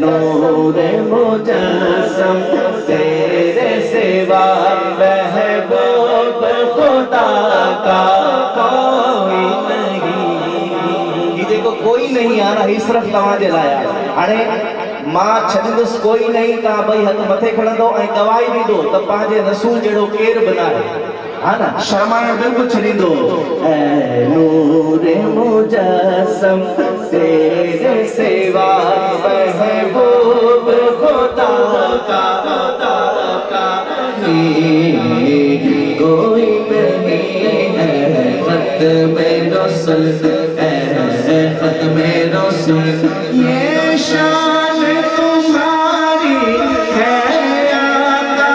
नूर मुजस्सम तेरे सिवा महबूब खुदा का कोई नहीं। देखो कोई नहीं आ रहा, ही सिर्फ तव्हांजे लाइ आहे। हाणे मां छॾंदुसि कोई नहीं का भई हथ मथे खणंदो ऐं गवाही ॾींदो त पंहिंजे रसूल जहिड़ो केर बि न आहे, हा न, शर्माइण बिल्कुलु छॾींदो। ऐ नूर मुजस्सम तेरे सिवा महबूब खुदा का कोई नहीं है। ख़त्म रसूल ख़त्म रसूल ये शान तुम्हारी है आका,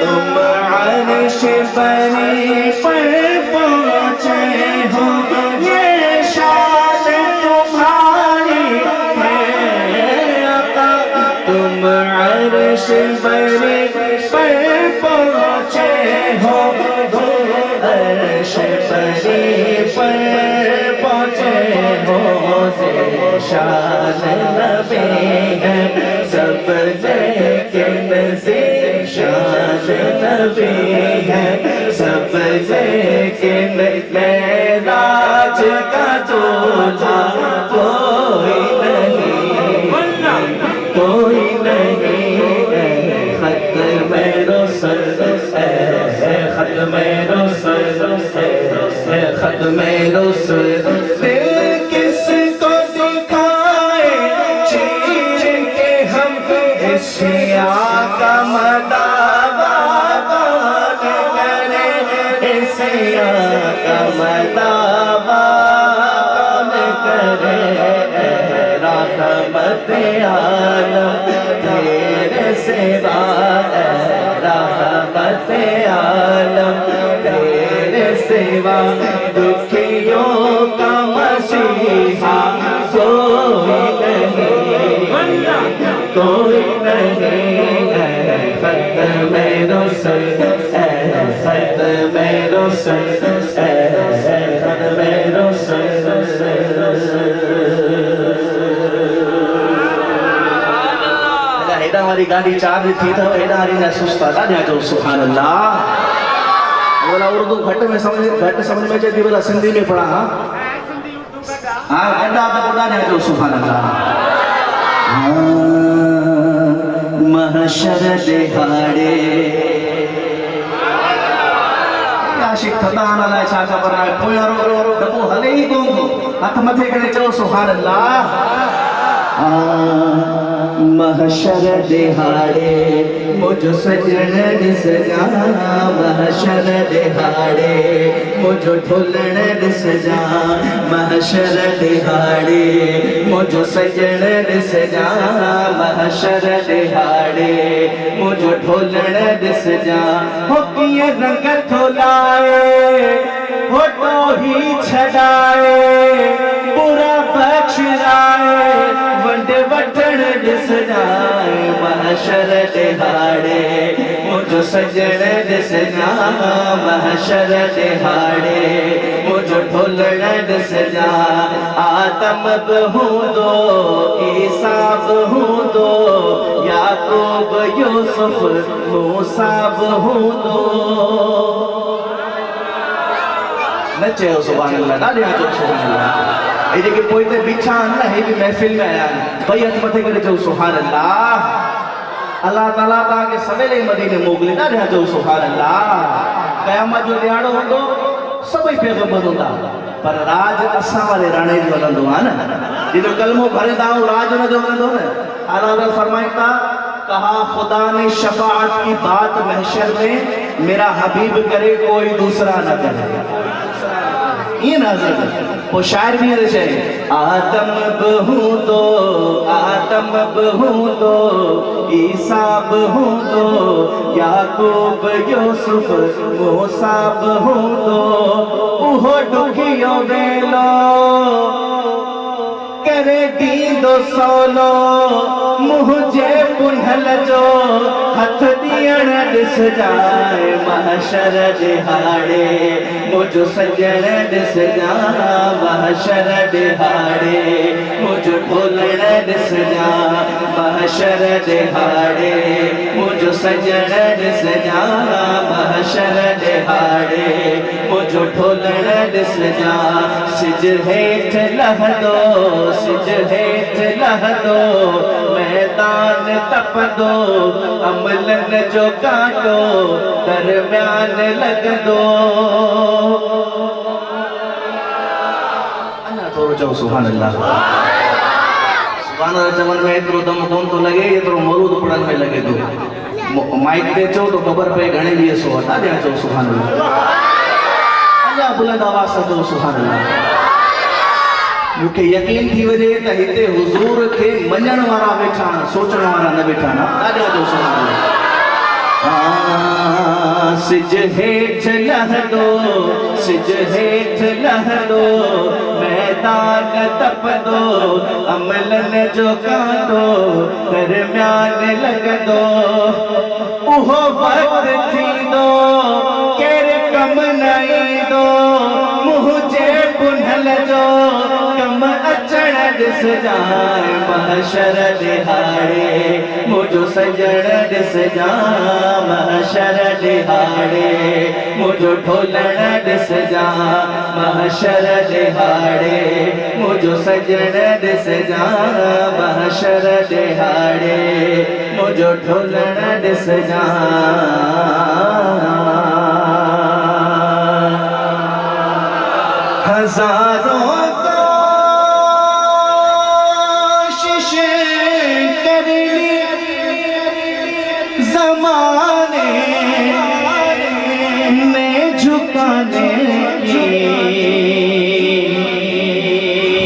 तुम अर्श बनी पर पहुँचे हो। ये शान तुम्हारी है आका, तुम अर्श बनी पर पहुँचे हो। अर्श बनी पर पहुँचे हो। शान नबी है सब लेकिन शान नबी है सब लेकिन मेराज का दूल्हा कोई नहीं, कोई नहीं। ख़त्म रसूल ख़त्म रसूल ख़त्म रसूल किसको दिखाए चीर के हम एशिया का मदावा करे, एशिया का मदावा करे। रहमत आलम तेरे सिवा, रहमत आलम तेरे सिवा, दुखियों का मसीहा कोई नहीं, कोई नहीं। ख़त्म रसूल ख़त्म रसूल ख़त्म रसूल। हेॾा वारी गाॾी चार्ज थी अथव, हेॾा वारी न सुस्ता ॾाढा चओ सुभान अल्लाह। बोला उर्दू घट समझ में अचे थी, बोला सिंधी में पढ़ा। हाँ गंदा तो बुढ़ा ने जो सुभान अल्लाह। महशर दिहाड़े आशिक थदान अलाए छा ख़बर आहे, पोयां डबो हले ई कोन थो, हथ मथे करे चओ सुभान अल्लाह। महशर दिहाड़े मुझो सजण ॾिसजा, महशर दिहाड़े मुझो ढोलण ॾिसजा, महशर दिहाड़े मुझो सजण ॾिसजा, महशर दिहाड़े मुझो ढोलण ॾिसजा। हो कीअं रंग थो लाए हो तो ही छॾाए, बुरा बख़्शिराए वंड वठण ॾिसजा। महशर दिहाड़े मुझो सजण ॾिसजा, महशर दिहाड़े मुझो ढोलण ॾिसजा। आदम बि हूंदो, ईसा बि हूंदो, याकूब यूसुफ मूसा बि हूंदो। न चयो सुभान अल्लाह, ॾाढे चयो सुभान अल्लाह। ये जेके पोइ ते बीठा आहिनि न, हे बि महफ़िल में आया आहिनि, भई हथ मथे करे चओ सुभान अल्लाह। अल्लाह ताला तव्हांखे सवेल ई मदीने मोकिले, ॾाढे चओ सुभान अल्लाह। क़यामत जो ॾियारो हूंदो, सभई पैगंबर हूंदा, पर राज असां वारे राणे जो हलंदो आहे न। जेको कलमो भरींदा आहियूं राज हुनजो हलंदो न। आला फरमाइनि था, कहा खुदा ने शफाअत की बात महशर में मेरा हबीब करे कोई दूसरा न करे। ये नाज़र वो शायर भी ये चहे, आदम बहू दो, आदम बहू दो, ईसा बहू दो, याकूब यूसुफ मूसा बहू दो। उहो दुखियो वेलो करे दींदो सोलो, मुझे पुनहल जो हथ दियण ॾिस जाए। महशर दिहाड़े मुझो सजण ॾिस जा, महशर दिहाड़े मुझो ढोलण ॾिस जा, महशर दिहाड़े मुझो सजण ॾिसजा महशर दिहाड़े मुझो ढोलण ॾिसजा सिज हेठ लहंदो सिज हेठ लहंदो मैदान तपंदो अमलन जो कांटो दरम्यान लॻंदो अञा थोरो चओ सुभान अल्लाह सुभान अल्लाह चवण में एतिरो दम कोन थो लॻे एतिरो मरूद पढ़ण में लॻे थो माइक ते चओ तो ख़बर पए घणे ॾींहं सो अञा ॼण चओ सुभान अल्लाह अञा बुलंद आवाज़ सां चओ सुभान अल्लाह मूंखे यकीन थी वञे त हिते हुज़ूर खे मञण वारा वेठा आहिनि सोचण वारा न वेठा आहिनि ॾाढो चओ सुभान अल्लाह सिज हेठ लहंदो सिज हेठ लहंदो मैदान तपंदो अमलन जो कांटो दरम्यान लॻंदो उहो वक़्तु थींदो केरु कम न ईंदो मुंहिंजे पुनल जो कम अचण ॾिसजा महशर दिहाड़े मुझो सजण ॾिसजा महशर दिहाड़े मुझो ढोलण ॾिसजा महशर दिहाड़े मुझो सजण ॾिसजा महशर दिहाड़े मुझो ढोलण ॾिसजा हज़ारों ज़माने में झुकाने की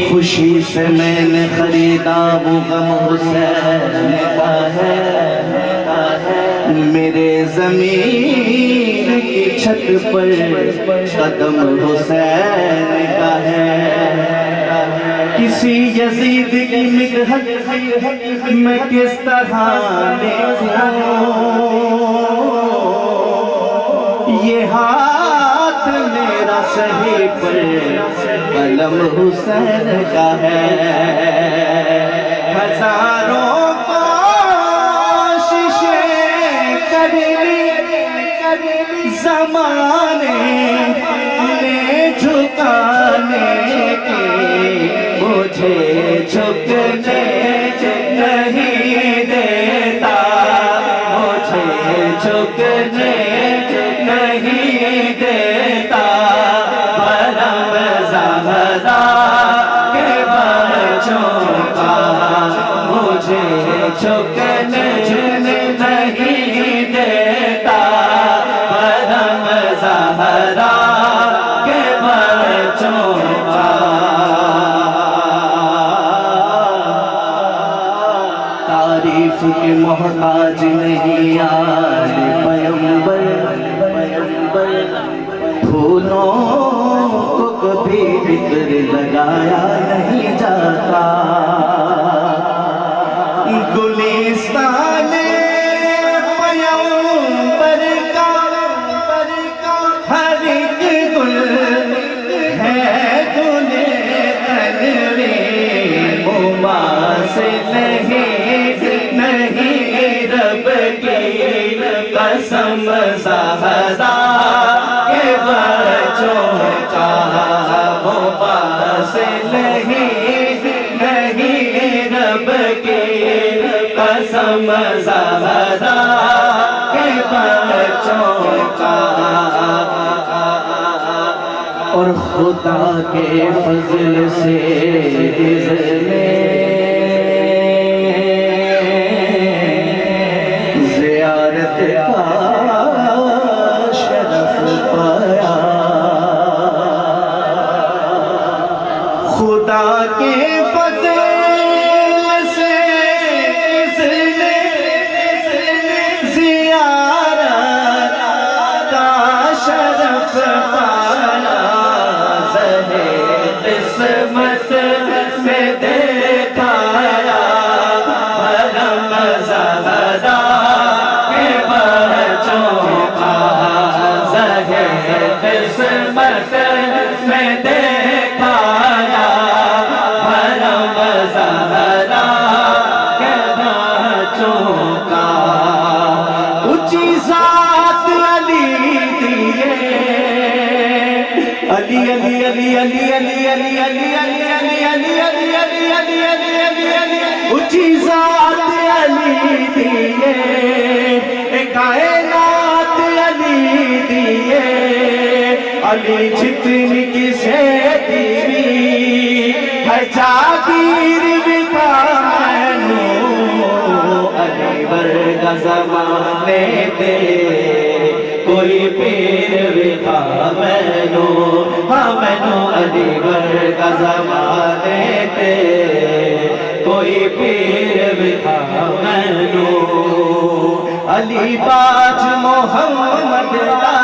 खुशी से मैंने खरीदा वो गम हुसैन का है मेरे ज़मीन की छत पर कदम हुसैन का है किसी यजीद की मिदहत मैं किस तरह देखूं ये हाथ मेरा सही पर कलम हुसैन का है हजारों कोशिशें कर ली ज़माने में झुकाने की मुझे झुकने नहीं देता मुझे झुकने नहीं देता परम ज़हरा के बच्चों का मुझे झुकने नहीं देता परम ज़हरा के बच्चों का तारीफ के मोहताज नहीं आए पैगंबर फूलों को कभी इत्र लगाया नहीं जाता गुलिस्तान पैगंबर का हर एक गुल है गुले तनवी मुमा से नहीं रब की कसम ज़हरा के बच्चों का मुबा से नहीं रब की कसम ज़हरा के बच्चों का और खुदा के फजल से इज़्ने ज़ियारत का शरफ पाया खुदा के फजल से इज़्ने ज़ियारत का शरफ पाया ज़हे किस्मत में दे अली अली अली अली अली अली अली अली अली अली अली अली अली अली अली अली ऊंची ज़ात अली दिए कायनात अली दिए अली जितनी किसे दीवी है जागीर बिता मैनू अली वर्गा ज़माने दे कोई पीर बिता मैनू हाँ मैनू अली वर्गा ज़माने दे कोई पीर बिता मैनू अली बाज मोहम्मद दा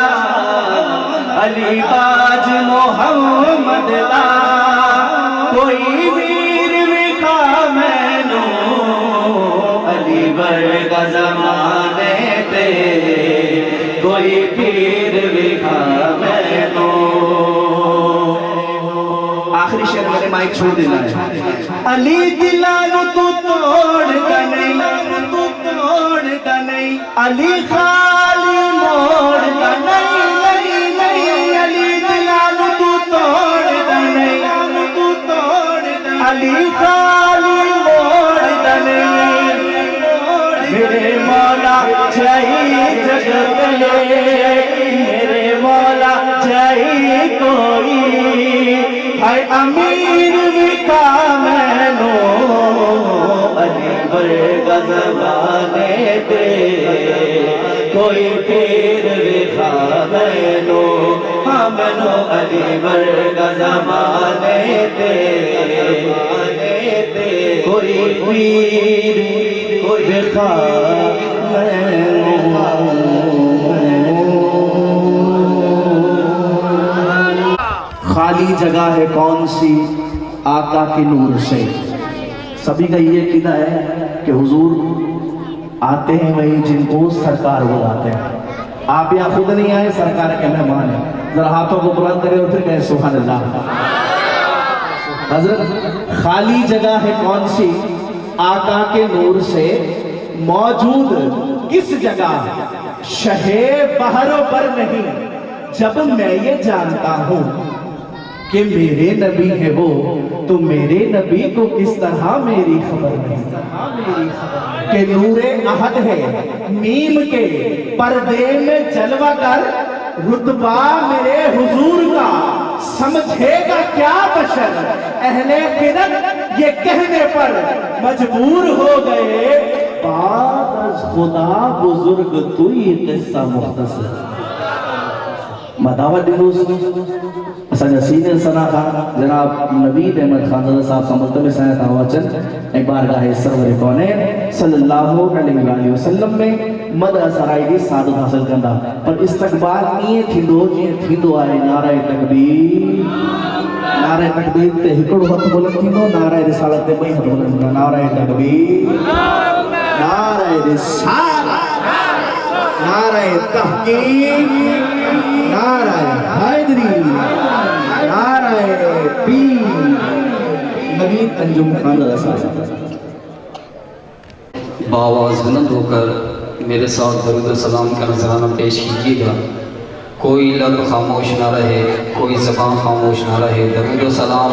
अली बाज मोहम्मद दा कोई वीर विखा मैनू अली वर्गा ज़माने ते कोई पीर विखा मैनू। आखिरी शेर मैंने माइक छोड़ देना है। अली दिलानू तू तोड़ नहीं तू तोड़ नहीं अली खाली मोड़ नहीं नहीं नहीं अली दिलानू तू तोड़ नहीं तू तोड़ अली खाली मोड़ नहीं मेरे मौला जय जगत मेरे मौला जय कोई है अमीर विका मैनू अली वर्गा ज़माने दे कोई पीर विका मैनू हाँ मैनू अली वर्गा ज़माने दे कोई पीर कोई विका खाली जगह है कौन सी आका के नूर से। सभी का ये कीदा है कि हुजूर आते हैं वही जिनको सरकार बुलाते हैं। आप यहाँ खुद नहीं आए, सरकार के मेहमान हैं। जरा हाथों को बुलंद करें और फिर कहें सुभान अल्लाह। हजरत खाली जगह है कौन सी आका के नूर से मौजूद किस जगह शहे बहरों पर नहीं जब मैं ये जानता हूँ कि मेरे नबी है वो तो मेरे नबी को किस तरह मेरी खबर नहीं कि नूरे अहद है मीम के पर्दे में जलवा कर रुतबा मेरे हुजूर का समझेगा क्या बशर अहले किरत ये कहने पर मजबूर हो गए बाद खुदा बुजुर्ग तू ये किस्सा मुख्तसर मदावत दिनोस असांजा सीनियर सलाहकार जनाब नवीद अहमद खान साहब समर्तबे सां था वचन एक बार गाहे सरवर कौनैन सल्लल्लाहु अलैहि वसल्लम में मद सराई दी सादत हासिल कंदा पर इस्तकबाल ईअं थींदो आहे नारे तकबीर ते हिकिड़ो हथ बुलंद थींदो नारे रिसालत ते ॿई हथ बुलंद थींदा नारे तकबीर नारे रिसालत नारे तहकीक नारे हैदरी नारे पीर नवीद अंजुम खान बावाज़ बुलंद होकर मेरे साथ दरूद सलाम का नजराना पेश कीजिएगा। कोई लब खामोश ना रहे, कोई ज़बान खामोश ना रहे। दरूद सलाम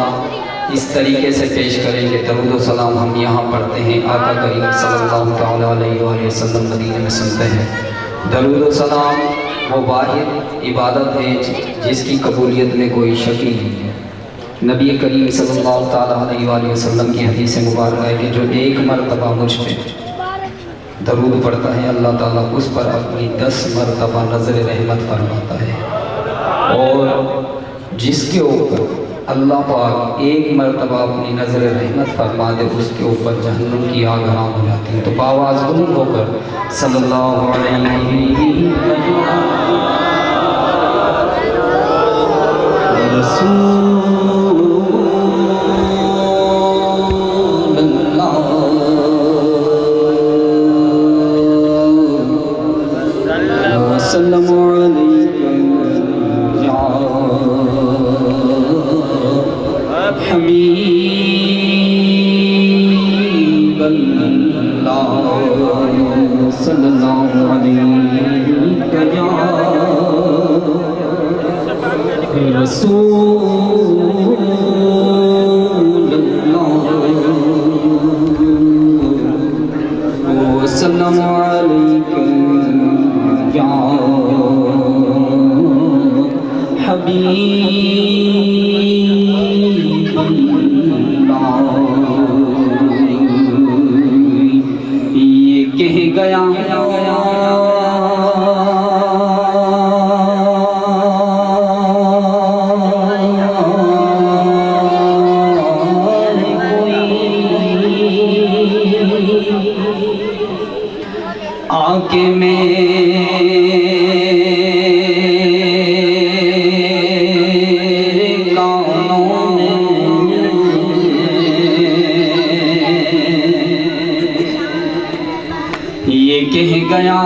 इस तरीके से पेश करेंगे। दरूद सलाम हम यहाँ पढ़ते हैं, आका करीम सल्लल्लाहु तआला अलैहि वसल्लम मदीने में सुनते हैं। दरूद सलाम वो वाहिद इबादत है जिसकी कबूलियत में कोई शक ही नहीं है। नबी करीम सल्लल्लाहु तआला अलैहि वसल्लम की हदीस मुबारक है कि जो एक मरतबा मुझ पे दरूद पढ़ता है अल्लाह ताला उस पर अपनी 10 मरतबा नज़र रहमत फरमाता है और जिसके ऊपर अल्लाह पाक एक मरतबा अपनी नज़र रहमत फरमा दे उसके ऊपर जहन्नुम की आग हराम हो जाती है। तो बावाज़ बुलंद होकर सल्लल्लाहु अलैहि रसूल अल्लाह वसल्लम अलैकुम या हबीब अल्लाह। ये कह गया आके मेरे कानों में ये कह गया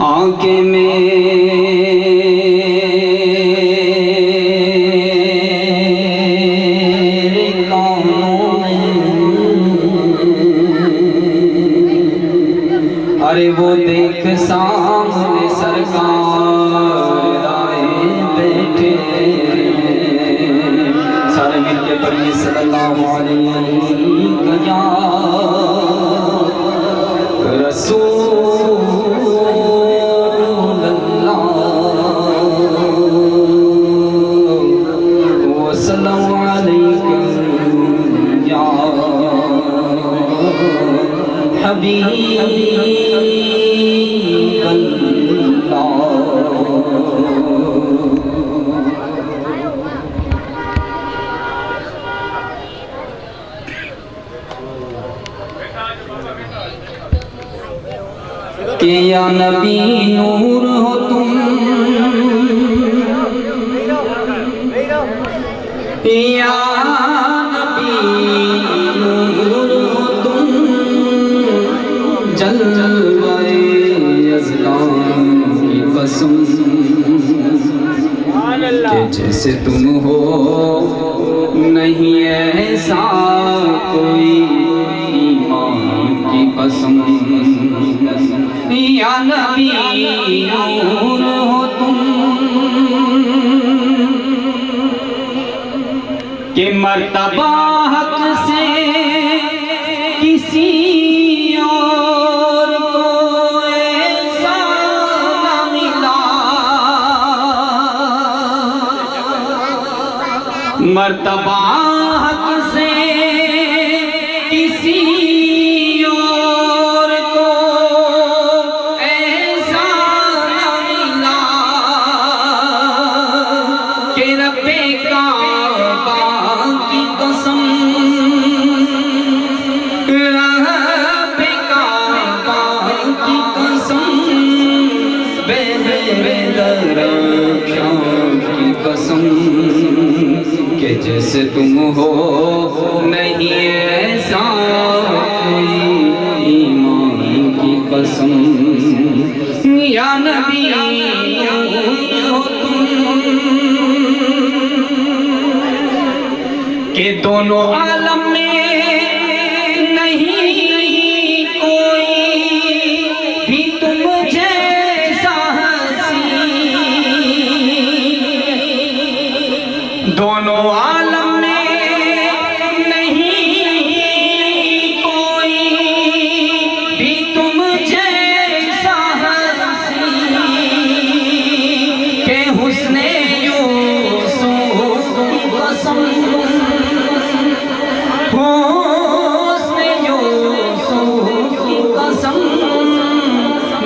आके मेरे कानों में अरे वो देख सामने सरकार आए बैठे सारे मिलके पढ़िए सल्लल्लाहु अलैहि रसूल हबीब अल्लाह कि या नबी नूर हो तुम या नबी नूर हो तुम जलवाए अज़लाम की कसम कि जैसे तुम हो नहीं ऐसा कोई ईमान की कसम या नबी नूर हो तुम कि मर्तबा हक से किसी और को ऐसा न मिला मर्तबा हक से किसी और को ऐसा न मिला कि रब्बे काबा की कसम रब्बे काबा की कसम की कसम कि जैसे तुम हो नहीं ऐसा कोई ईमान की कसम या नबी हो तुम कि दोनों आलम में नहीं कोई भी तुम जैसा हंसी दोनों आलम में नहीं कोई भी तुम जैसा हंसी के हुस्ने यूसुफ की कसम हुस्ने यूसुफ की कसम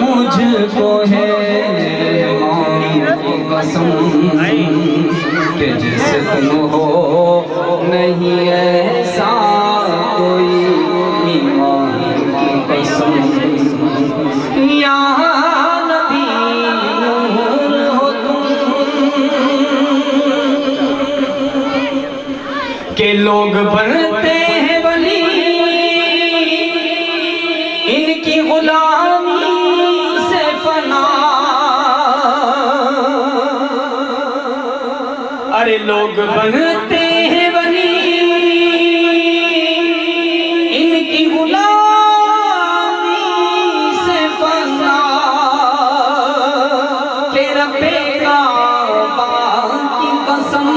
मुझको है की कसम कि जैसे तुम हो नहीं ऐसा कोई ईमान की कसम या नबी नूर हो तुम के लोग बनते हैं वली इनकी गुलामी से फना लोग बनते हैं वली, इनकी गुलामी से फना के रब्बे काबा की कसम,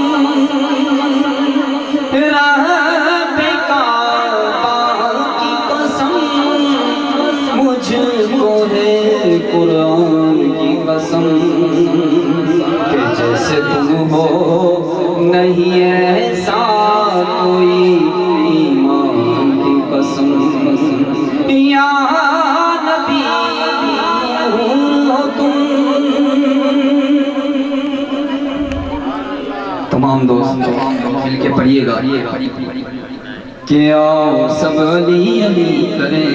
रब्बे काबा की कसम, मुझको है कुरान की कसम, कि जैसे तुम हो नहीं ऐसा कोई, ईमान की कसम, या नबी हो तुम। तमाम दोस्त मिलके पढ़िएगा कि आओ सब अली अली करें,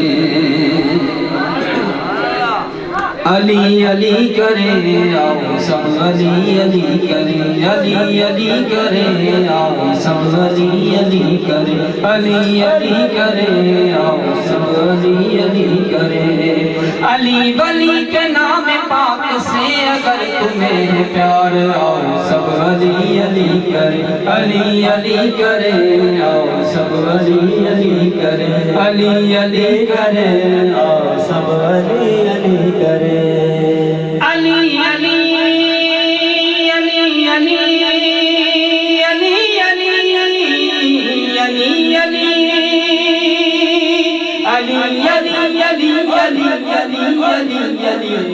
अली अली करें, आओ सब अली अली करें, अली अली करें, आओ सब अली अली करें, अली अली करें, आओ सब अली अली करें। अली वली के नाम पाक से अगर तुम्हें प्यार, आओ सब अली अली करें, अली अली करें, आओ सब अली अली करें, अली अली करें, आओ सब अली अली करें। अली अली अली अली अली अली अली अली अली अली अली अली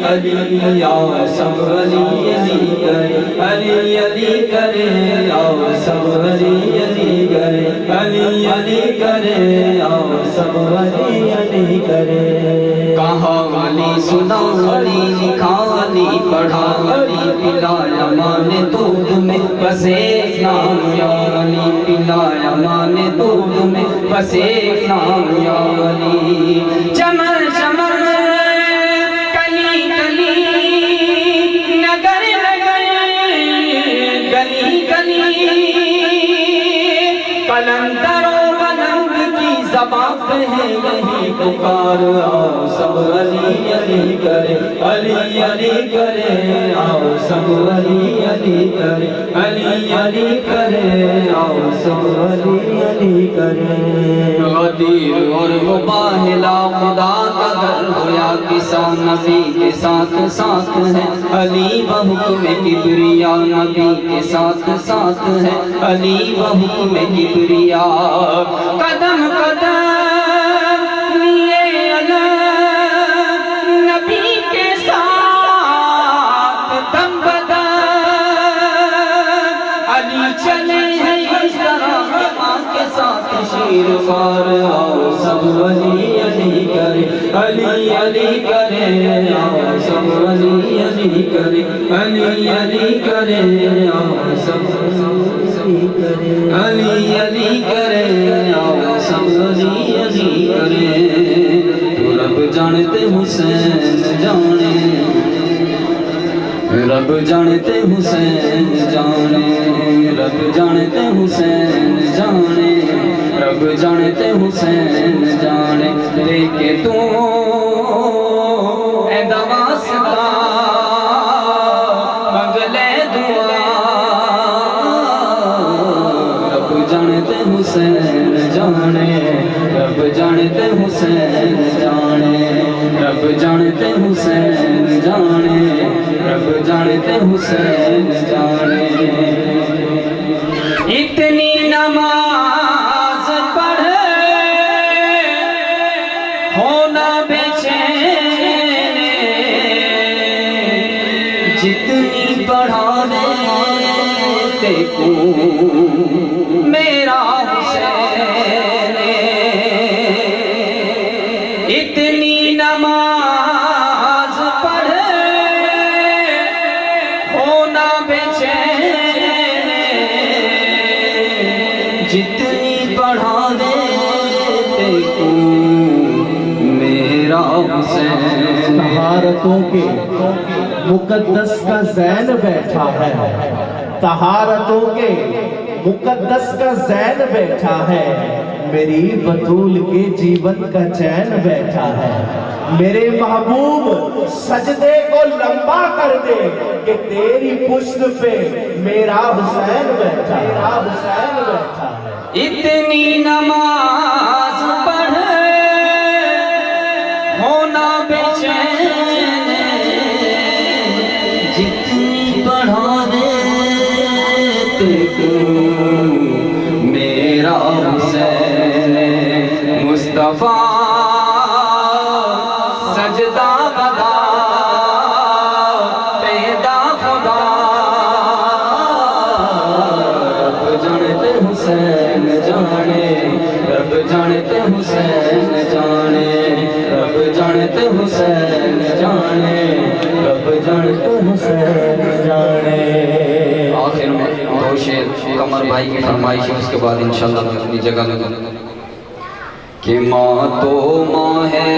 अली अली आओ सब अली अली करे, अली अली करे, आओ सब अली अली करे, अली अली करे, आओ सब अली अली करे। कहानी सुनानी लिखानी पढ़ानी पिलाया माने दूध में बसे नाम यानी, पिलाया माने दूध में बसे नाम यानी। चमन चमन कली कली नगर नगर गली गली, कलंदरों बलंद की ज़बान है यही पुकार, आओ सब अली अली करे, अली अली करे, आओ सब अली अली करे, अली अली करे, आओ सब अली अली करे। गदीर और मुबाहिला खुदा का घर होया किसान नबी के साथ साथ है, अली बहुक्म किबरिया नबी के साथ साथ है, अली बहुक्म किबरिया। कदम कदम लिए अला नबी के साथ दम बदम, अली चले हैं इस तरह माँ के साथ शीर फार, आओ सब अली अली करे, अली अली करे, आओ सब अली अली करे, अली अली करे, आओ सब अली करे, अली अली करे, आओ सब अली अली करे। तो रब जानते हुसैन जाने, रब जानते हुसैन जाने, रब जानते हुसैन जाने, रब जानते हुसैन जाने। लेके तू ए दवासता मंगले दुआ, रब जानते हुसैन जाने, रब जानते हुसैन जाने, रब जानते हुसैन जाने, रब जानते हुसैन जाने। इतनी नमाज पढ़े होना बेचैन, जितनी पढ़ाने देखो मेरा हुसैन, इतनी नमाज पढ़े होना बेचैन, जितनी पढ़ा देते को मेरा हुसैन। तहारतों के मुकद्दस का ज़ैन बैठा है, तहारतों के मुकद्दस का ज़ैन बैठा है, मेरी बतूल के जीवन का चैन बैठा है। मेरे महबूब सजदे को लंबा कर दे कि तेरी पुश्त पे मेरा हुसैन बैठा, मेरा हुसैन बैठा है। इतनी नमाज पढ़े होना बेचैन, जितनी पढ़ा दे मेरा हुसैन मुस्तफा सजदा बदा पैदा खुदा रब जानते हुसैन जाने, रब जानते हुसैन जाने, रब जानते हुसैन जाने, रब जानते हुसैन जाने। आखिर में दो शेर कमर भाई की फरमाइश है, उसके बाद इंशाल्लाह मैं अपनी जगह लगूंगा। कि माँ तो माँ है,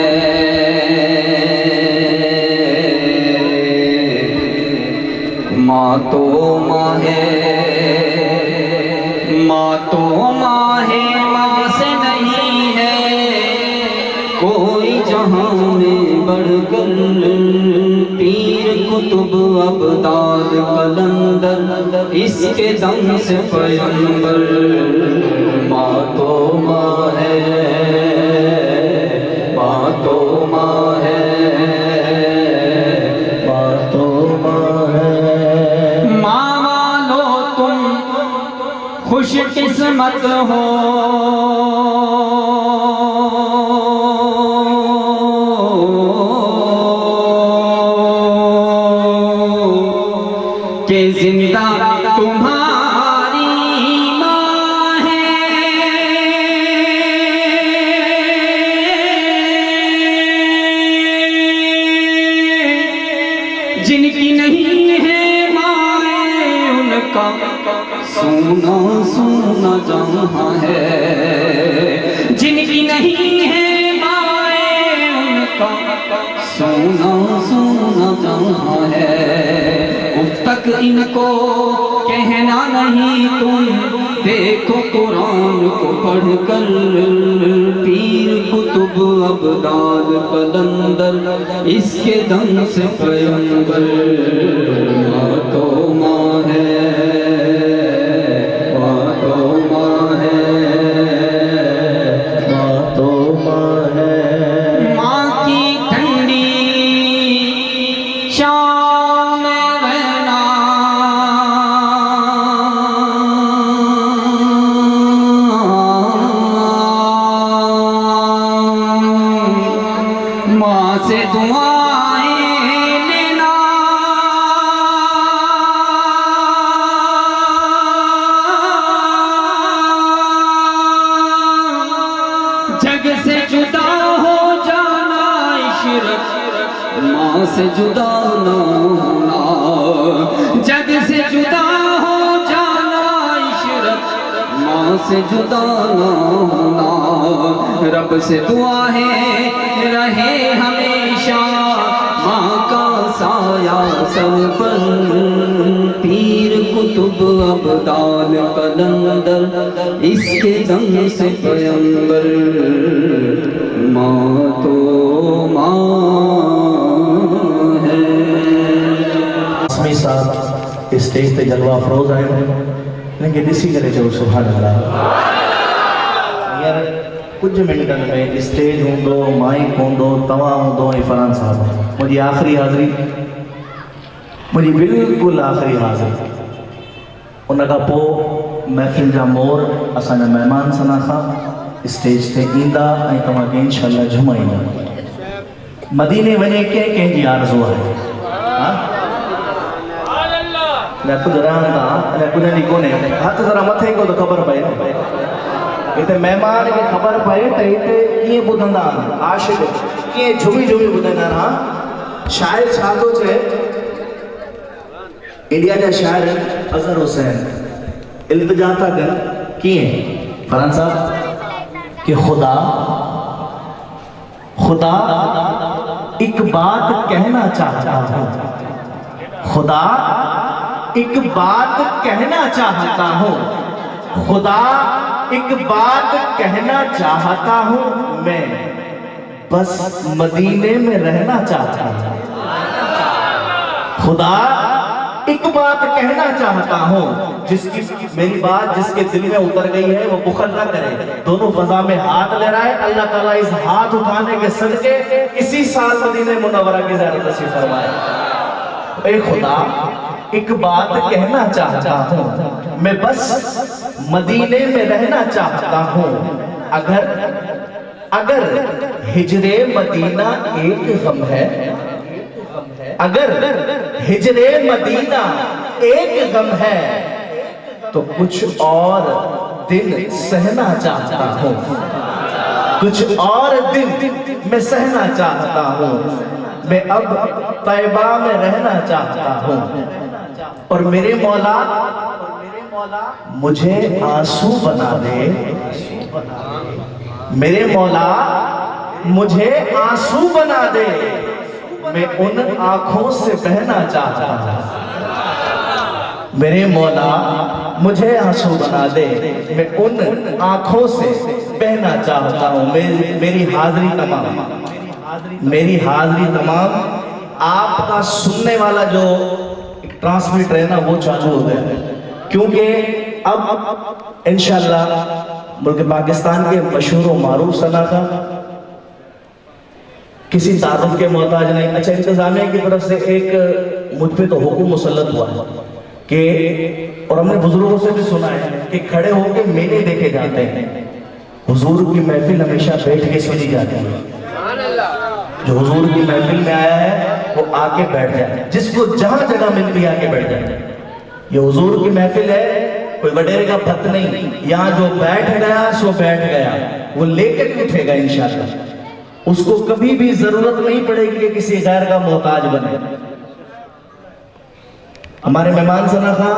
माँ तो माँ है, माँ तो माँ है, माँ से नहीं है कोई जहाँ में बढ़कर। पीर कुतुब अबदाद कलंदर इसके दम से पैगंबर। माँ तो माँ है, माँ तो माँ है, माँ तो माँ है। माँ मानो तुम खुश किस्मत हो, के जिंदा तुम्हारी माँ है। जिनकी नहीं है माँ उनका सोना सोना जहाँ है। जिनकी नहीं है माँ उनका सोना सोना जहाँ है। उफ तक इनको कहना नहीं तुम, देखो कुरान को पढ़कर। पीर कुतुब अबदाद कलंदर इसके दम से पैगंबर। माँ तो माँ है, माँ तो माँ है, माँ तो माँ है। माँ की ठंडी शाम में रहना, माँ से दुआएं लेना। जग से जुदा हो जाना इशरत, माँ से जुदा ना होना। जग से जुदा हो जाना इशरत, माँ से जुदा ना होना। रब से दुआ है रहे हमेशा माँ का साया सर पर। पीर कुतुब अबदाल कलंदर इसके दम से पैगंबर। माँ तो माँ है। आसमी साहब स्टेज पे जलवा अफरोज आए हुए, लेकिन ॾिसी करे चओ सुभान अल्लाह। हींअर कुछ मिनटनि में स्टेज हूंदो, माइक हूंदो, तव्हां हूंदो ऐं फरहान साहब। मुंहिंजी आख़िरी हाज़िरी, मुंहिंजी बिल्कुलु आख़िरी हाज़िरी। उन खां पोइ महफ़िल जा मोर असांजा महिमान सना सां स्टेज ते ईंदा ऐं तव्हांखे इंशाअल्लाह झुमाईंदा। मदीने वञे कंहिंजी आरज़ू आहे? न ख़ुदि रहनि था, अञा कुझु ॾींहुं कोन्हे। हथु ज़रा मथे को त ख़बर पए न। हिते महिमान खे ख़बर पए त हिते कीअं ॿुधंदा आहिनि, आशिक़ कीअं झुमी झुमी ॿुधंदा आहिनि। हा, शाइर छा थो चए? इंडिया जा शाइर अज़हर हुसैन इल्तिजा था कनि कीअं फरहान साहब कि खुदा खुदा एक बात कहना चाहता हूँ, खुदा एक बात कहना चाहता हूँ, खुदा एक बात कहना चाहता हूं मैं, बस मदीने में रहना चाहता हूं। खुदा एक बात कहना चाहता हूं, जिसकी मेरी बात जिसके दिल में उतर गई है वो बुखल ना करे। दोनों फजा में हाथ ले रहा है। अल्लाह ताला इस हाथ उठाने के सदके इसी साल मदीने मुनव्वरा की ज़ियारत नसीब फरमाए। ए खुदा, एक बात कहना चाहता हूं मैं, बस मदीने में रहना चाहता हूं। अगर हिजरे मदीना एक गम है, अगर हिजरे मदीना एक गम है, तो कुछ और दिन सहना चाहता हूं, कुछ और दिन मैं सहना चाहता हूं। मैं अब तैबा में रहना चाहता हूं, और मेरे मौला मुझे आंसू बना दे। मेरे मौला मुझे आंसू बना दे, मैं उन आंखों से बहना चाहता हूं। मेरे मौला मुझे आंसू बना दे, मैं उन आंखों से बहना चाहता हूं। मेरी हाजिरी तमाम, मेरी हाजिरी तमाम आपका सुनने वाला जो ट्रांसमीटर है ना वो चालू हो गया है, क्योंकि अब इंशाल्लाह मुल्क पाकिस्तान के मशहूर और मारूफ सनाखा किसी तारुफ के मोहताज नहीं। अच्छा, इंतजामिया की तरफ से एक मुझ पे तो हुक्म मुसल्लत हुआ है कि, और हमने बुजुर्गों से भी सुना है कि खड़े होकर मेले देखे जाते हैं। हुजूर की महफिल हमेशा बैठ के सुनी जाती है। जो हुजूर की महफिल में आया है वो आके बैठ जाए, जिसको जहां जगह मिलती है आके बैठ जाए। ये हुजूर की महफिल है, कोई वडेरे का भक्त नहीं। यहाँ जो बैठ गया सो बैठ गया, वो लेकर उठेगा इंशाअल्लाह। उसको कभी भी जरूरत नहीं पड़ेगी कि किसी गैर का मोहताज बने। हमारे मेहमान सनाखा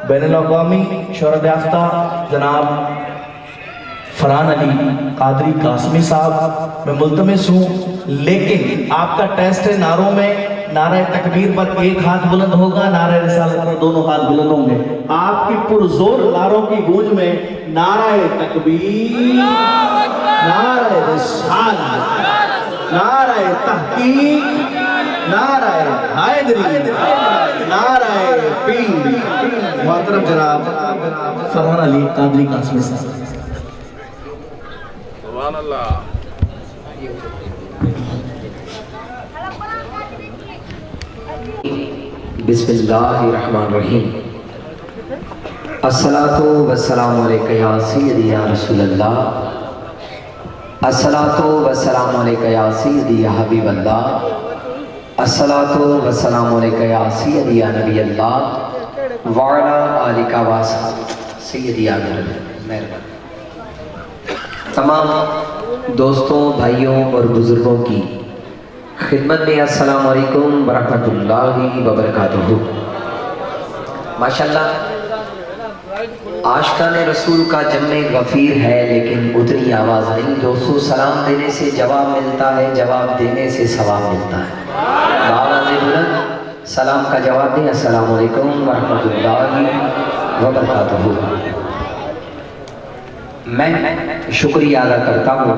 बैनुल-अक़वामी शोहरत याफ्ता जनाब फरहान अली कादरी कासमी साहब, मैं मुल्तमिस हूँ, लेकिन आपका टेस्ट है नारों में। नारे तकबीर पर एक हाथ बुलंद होगा, नारे रिसालत पर दोनों हाथ बुलंद होंगे। आपकी पुरजोर नारों की गूंज में नारे तकबीर, नारे रिसालत, नारे तहकीक, नारे हैदरी, नारे पीर। मोहतरम जनाब फरहान अली कादरी कासमी साहब। बिस्मिल्लाहिर्रहमानिर्रहीम। अस्सलातु वस्सलामु अलैका या सय्यदी या रसूलल्लाह, अस्सलातु वस्सलामु अलैका या सय्यदी या हबीबल्लाह, अस्सलातु वस्सलामु अलैका या सय्यदी या नबीयल्लाह व अला आलिका व सय्यदी या मेहरबान। तमाम दोस्तों, भाइयों और बुजुर्गों की खिदमत में अस्सलाम वालेकुम वरहमतुल्लाहि वबरकातुहू। माशाल्लाह, आशिकान रसूल का जम्मे गफ़ीर है, लेकिन उतनी आवाज़ नहीं। दोस्तों, सलाम देने से जवाब मिलता है, जवाब देने से सवाब मिलता है। आवाज़ बुलंद सलाम का जवाब दें, अस्सलाम वालेकुम वरहमतुल्लाहि वबरकातुहू। मैं शुक्रिया अदा करता हूँ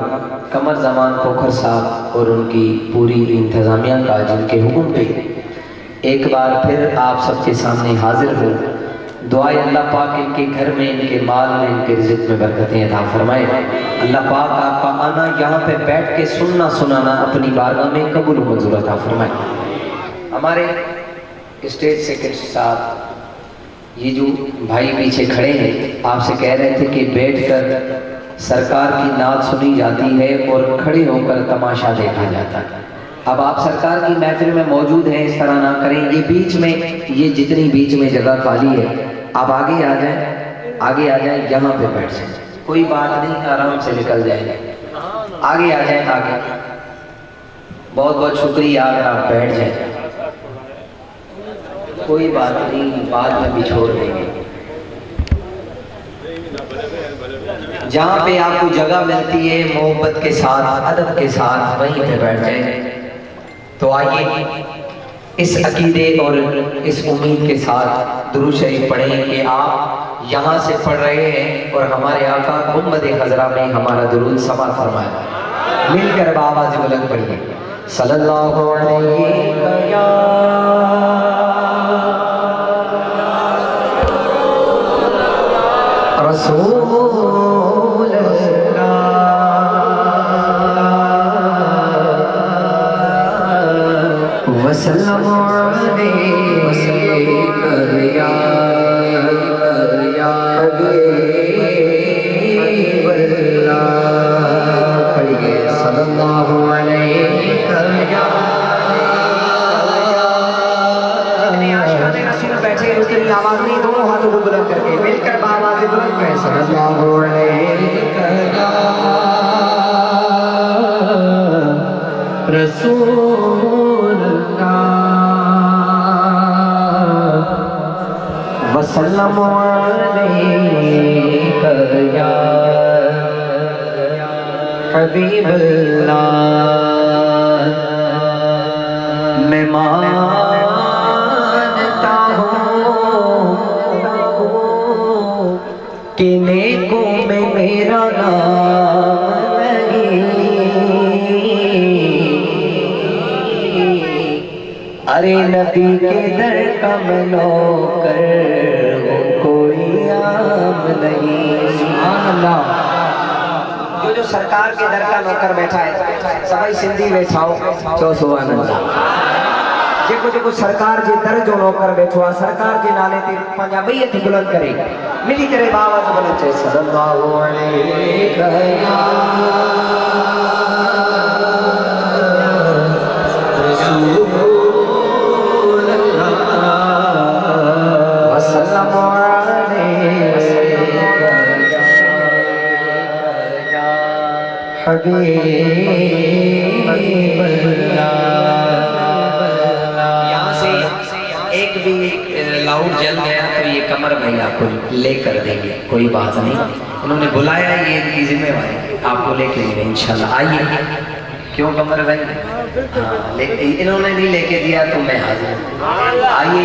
कमर ज़मान खोखर साहब और उनकी पूरी इंतज़ामिया का, जिनके हुक्म पे एक बार फिर आप सबके सामने हाजिर हूँ। दुआए अल्लाह पाक इनके घर में, इनके माल में, इनके रिज़्क़ में बरकतें अता फरमाए। अल्लाह पाक आपका आना, यहाँ पे बैठ के सुनना सुनाना अपनी बारगाह में कबूल मंजूर अता फरमाए। हमारे स्टेट सेक्रेटरी साहब, ये जो भाई पीछे खड़े हैं, आपसे कह रहे थे कि बैठकर सरकार की नात सुनी जाती है और खड़े होकर तमाशा देखा जाता है। अब आप सरकार की महफिल में मौजूद हैं, इस तरह ना करें। ये बीच में, ये जितनी बीच में जगह खाली है, आप आगे आ जाएं, आगे आ जाएं, यहाँ पे बैठ जाएं, कोई बात नहीं, आराम से निकल जाएंगे। आगे आ जाएं, आगे। बहुत बहुत शुक्रिया, अगर आप बैठ जाएं, कोई बात नहीं, बाद में भी छोड़ देंगे। जहाँ पे आपको जगह मिलती है मोहब्बत के साथ, अदब के साथ, वहीं पे बैठ जाएं। तो आइए इस अकीदे और इस उम्मीद के साथ दुरूद शरीफ पढ़ें कि आप यहाँ से पढ़ रहे हैं और हमारे आका गुंबद हजरा में हमारा दुरूद समा फरमाया। मिलकर आवाज़ बुलंद पढ़िए सल्लल्लाहु अलैहि रसूल वसल्लम आवाज नहीं, दोनों हाथों को बुलंद करके मिलकर आवाज बुलंद करें सल्लल्लाहु अलैहि रसूलुल्लाह वसल्लम अलैका या हबीबल्लाह। मैं मानता हूँ कि नेकों में मेरा नाम नहीं, अरे नबी के दर का मैं नौकर हूँ, कोई आम नहीं। सुभान अल्लाह। जो सरकार के दर का नौकर बैठा है, सभी सिंधी बैठाओ चो सुभान अल्लाह। जेको सरकार जे दर जो नौकर बैठो आहे, सरकार जे नाले ते पंहिंजा ॿई हथ बुलंद करे मिली करे आवाज़ बुलंद चए सल्लल्लाहु अलैहि वसल्लम हबीबल्लाह। एक भी लाउड जल गया तो ये कमर भाई आपको लेकर देंगे, कोई बात नहीं। उन्होंने बुलाया, ये इनकी जिम्मेवारी, आपको लेके देंगे इंशाल्लाह। आइए, क्यों कमर भाई? हाँ, इन्होंने नहीं लेके दिया तो मैं हाजिर। आइए,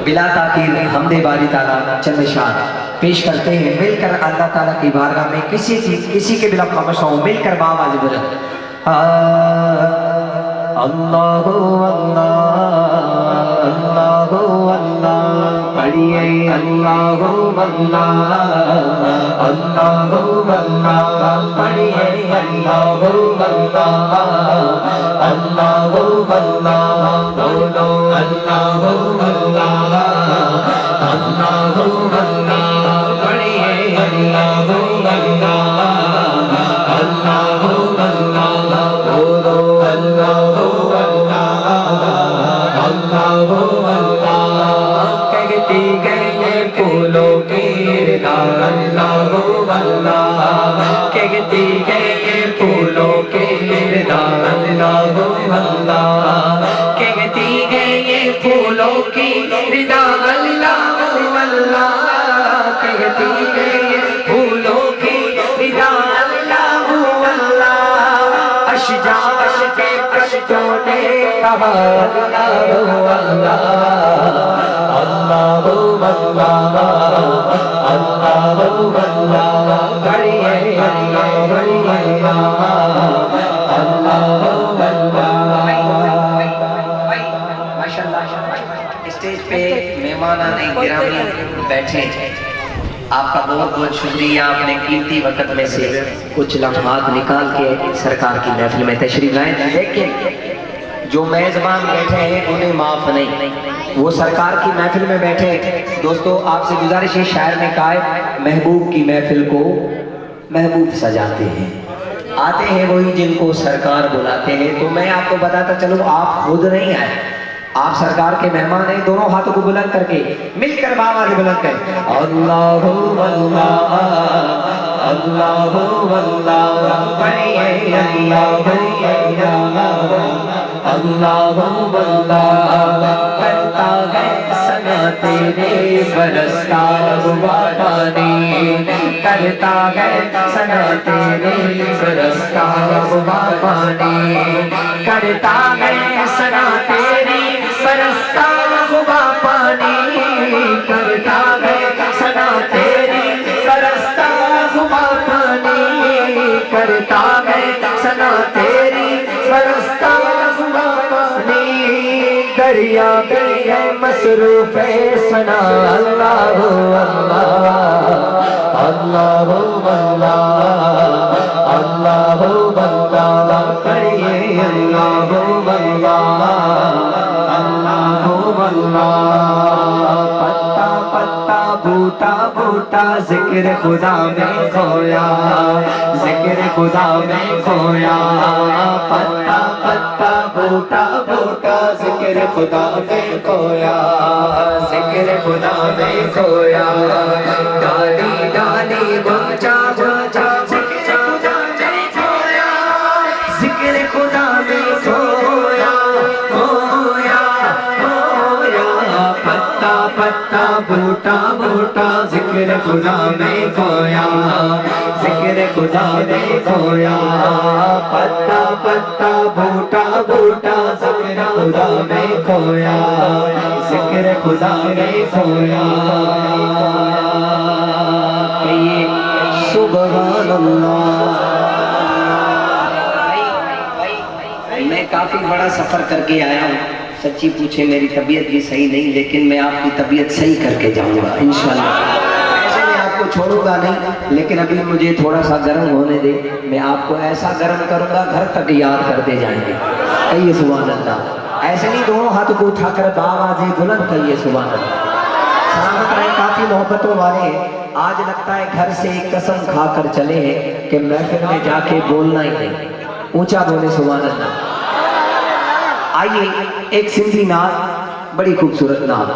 बिला ताकीर हमदे बारी ताला चंद शान पेश करते हैं मिलकर अल्लाह ताला की बारगाह में। किसी के बिला खामोश हो, मिलकर बावाज़ बोले अल्लाहु अल्लाह अल्लाहु अल्लाह, पढ़िए अल्लाहु अल्लाह अल्लाहु अल्लाह, पढ़िए अल्लाहु अल्लाह अल्लाहु अल्लाह, बोलो अल्लाहु अल्लाह अल्लाहु अल्लाह, पढ़िए अल्लाहु अल्लाह अल्लाहु अल्लाह, बोलो अल्लाहु अल्लाहु अल्लाह। कहती गई फूलों की अल्लाहु अल्लाह, कहती गई फूलों की अल्लाहु अल्लाह, कहती गई फूलों की रिदा अल्लाहु अल्लाह, कहती गई फूलों की रिदा अल्लाहु अल्लाह। अशजाज के पश्तों ने कहा अल्लाहु अल्लाह अल्लाहु अल्लाह अल्लाहु अल्लाह, पढ़िए अल्लाहु अल्लाह अल्लाहु अल्लाह। माशाअल्लाह, स्टेज पे मेहमान गिरामी बैठे, आपका बहुत बहुत शुक्रिया। आपने कीमती वक्त में से कुछ लम्हात निकाल के सरकार की महफिल में तशरीफ लाए, लेकिन जो मेजबान बैठे हैं उन्हें माफ नहीं, वो सरकार की महफिल में बैठे। दोस्तों, आपसे गुजारिश है, शायर ने कहा है महबूब की महफिल को महबूब सजाते हैं, आते हैं वही जिनको सरकार बुलाते हैं। तो मैं आपको बताता चलूं, आप खुद नहीं आए, आप सरकार के मेहमान हैं। दोनों हाथों को बुलंद करके मिलकर आवाज़ बुलंद करें अल्लाहु अल्लाह अल्लाहु अल्लाह, पढ़िए अल्लाहु अल्लाह अल्लाहु अल्लाह। करता है सना तेरे बरसता हुआ पानी, करता है सना तेरे बरसता हुआ पानी, करता है सना तेरी बरसता हुआ पानी, करता है सना तेरी करता है सना तेरी, बरसता हुआ पानी दरिया भी है मसरूफ सना। अल्लाह अल्लाह अल्लाह अल्लाह अल्लाह अल्लाह करिए अल्लाह अल्लाह अल्लाह। पत्ता पत्ता बूटा बूटा जिक्र खुदा में खोया, जिक्र खुदा में खोया। पत्ता पत्ता बूटा बूटा जिक्र खुदा में खोया, जिक्र खुदा में खोया। डाली डाली गुंजा गुंजा जिक्र खुदा में खोया, जिक्र खुदा में खोया खोया खोया। पत्ता पत्ता बूटा बूटा जिक्र खुदा में खोया, जिक्र खुदा में खोया। पत्ता पत्ता बूटा बूटा जिक्र खुदा में खोया, जिक्र खुदा में खोया। सुभान अल्लाह। मैं काफी बड़ा सफर करके आया हूँ, सच्ची पूछे मेरी तबीयत भी सही नहीं, लेकिन मैं आपकी तबीयत सही करके जाऊंगा इंशाल्लाह। ऐसे मैं आपको छोड़ूंगा नहीं, लेकिन अभी मुझे थोड़ा सा गर्म होने दे। मैं आपको ऐसा गर्म करूंगा घर तक याद करते जाएंगे। कहिए सुभान अल्लाह। ऐसे नहीं दोनों हाथ को उठाकर आवाज़ बुलंद कहिए सुभान अल्लाह। सलामत रहे, काफी मोहब्बतों वाले हैं। आज लगता है घर से एक कसम खाकर चले हैं कि महफिल में जाके बोलना ही नहीं। ऊंचा बोले सुभान अल्लाह। आइए एक सिंधी नात, बड़ी खूबसूरत नात।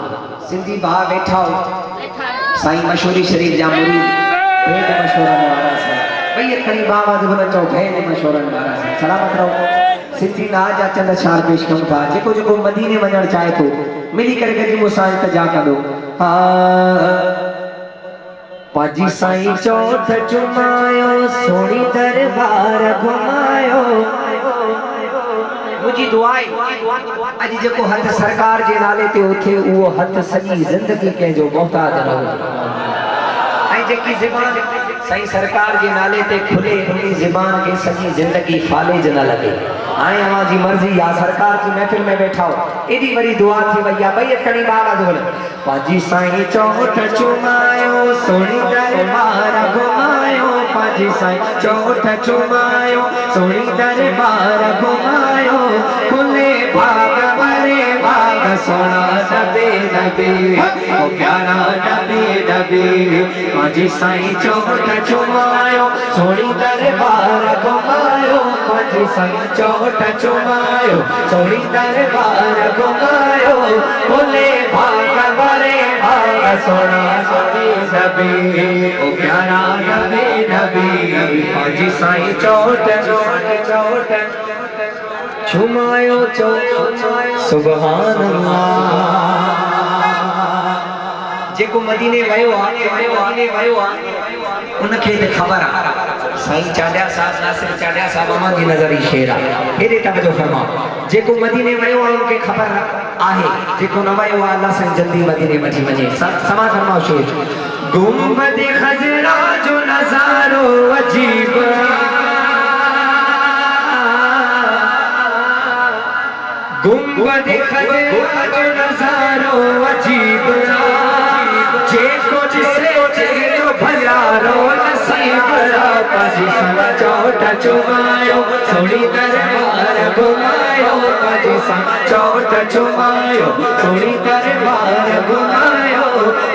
सिंधी भाव बैठा हो, साईं मशहूरी शरीफ जा मुरीद भेद मशहूरन वारा से भई खड़ी बाबा जो बोला चो भेद मशहूरन वारा से। सलामत रहो। सिंधी नात जा चंद अशार पेश कयूं था। जेको जेको मदीने वञण चाहे तो मिली करे गॾु मूंसां इंतजा कंदो। पाजी साईं चौथ चुमायो, सोनी दरबार घुमायो। मुझी दुआई अज जेको हथ सरकार जे नाले ते उथे उहो हथ सॼी ज़िंदगी कंहिंजो मोहताज न हुजे। ऐं जेकी ज़बान साईं सरकार जे नाले ते खुले, उन ज़बान खे सॼी ज़िंदगी फालेज न लॻे। हाणे अवां जी मर्ज़ी या सरकार की महफिल में बैठा हो, एडी वरी दुआ थी वई आहे। भई खणी बाबा जो पाजी साईं चौथ चुमायो, सोनी दरबार घुमायो। पाजी साईं चौथ चुमायो, सोनी दरबार घुमायो। खुले भाग भरे भाग सोना नबी नबी, ओ प्यारा नबी नबी। पाजी साईं चौथ चुमायो, सोनी दरबार घुमायो। पाजी साईं चौथ चुमायो, सोनी दरबार घुमायो। खुले भाग भरे भाग सोना नबी नबी, ओ प्यारा नबी नबी। पाजी साईं चौथ चौथ चौथ चुमायो सुभान अल्लाह। जेको मदीने वयो आहे उनखे ख़बर आहे। साईं चाडिया साहब, नासिर चाडिया साहब अमा जी नज़र ई शेर आहे। हेॾे तवजो फरमाओ। जेको मदीने वयो आहे उनखे ख़बर आहे, जेको न वयो आहे अल्लाह साईं जल्दी मदीने वठी वञे। समा फरमाओ शेर। गुंबद खजरा जो नज़ारो अजीब, गुंबद खजरा जो नज़ारो अजीब। जेको जिसे जो भलारो नसीब। पाजी साईं चौथ चुमायो, सोनी दरबार घुमायो। पाजी साईं चौथ चुमायो, सोनी दरबार घुमायो।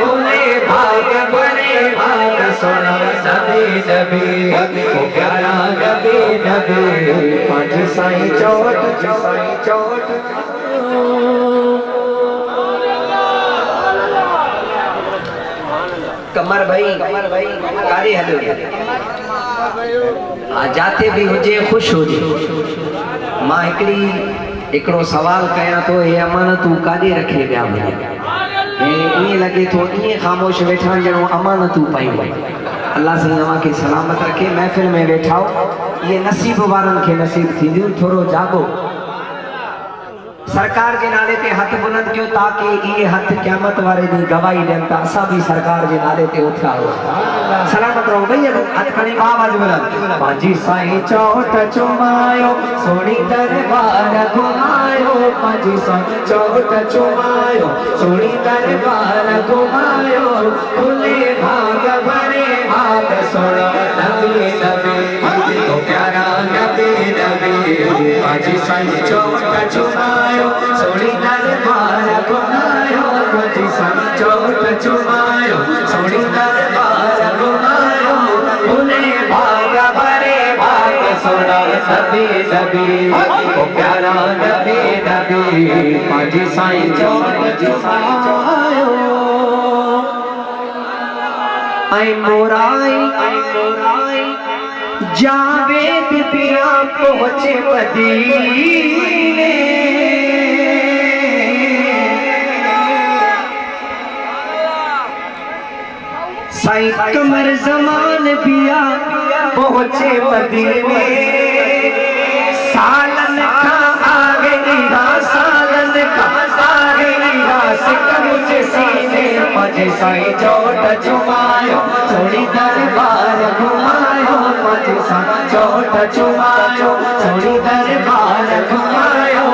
उन्हें भाग भरे भाग सोना नबी नबी, ओ प्यारा नबी नबी। पाजी साईं चौथ साईं चौथ। कमर भाई कारे हलो जाते भी हुजे खुश हुजे। मां हिकिड़ो सवाल कयां तो ये अमानतूं काॾे रखे विया वञे। ईअं लॻे थो ईअं ख़ामोश वेठा ॼणो अमानतूं पयूं। अल्लाह साईं अव्हां खे सलामत रखे। महफ़िल में वेठा हो, ये नसीब वारनि खे नसीब थींदियूं। थोरो जागो। सरकार के नाले ते हथ बुलंद क्यों ताकि ये हथ क़यामत वाले दी गवाही देन ता असा भी सरकार के नाले ते उठा हो सलामत रहो भैया हथ खणी आवाज बुलंद पाजी साईं चौट चुमायो सोनी दरबार घुमायो पाजी साईं चौट चुमायो सोनी दरबार घुमायो खुले भाग भरे भाग सोना नबी नबी तो प्यारा नबी नबी पाजी साईं चौट चुमायो सोनी दरबार घुमायो पाजी साईं चौट चुमायो सोनी दरबार घुमायो खुले भाग भरे भाग सोना नबी नबी ओ प्यारा नबी नबी पाजी साईं चौट चुमायो आई मोराई जावेद पिया पहुंचे मदीने साईं कमर जमान पिया पहुंचे मदीने सालन का आ गई सालन का आ गई मुझे सीने मुझे साईं चौट चुमायो सोनी दरबार घुमायो मुझे साईं चौट चुमायो सोनी दरबार घुमायो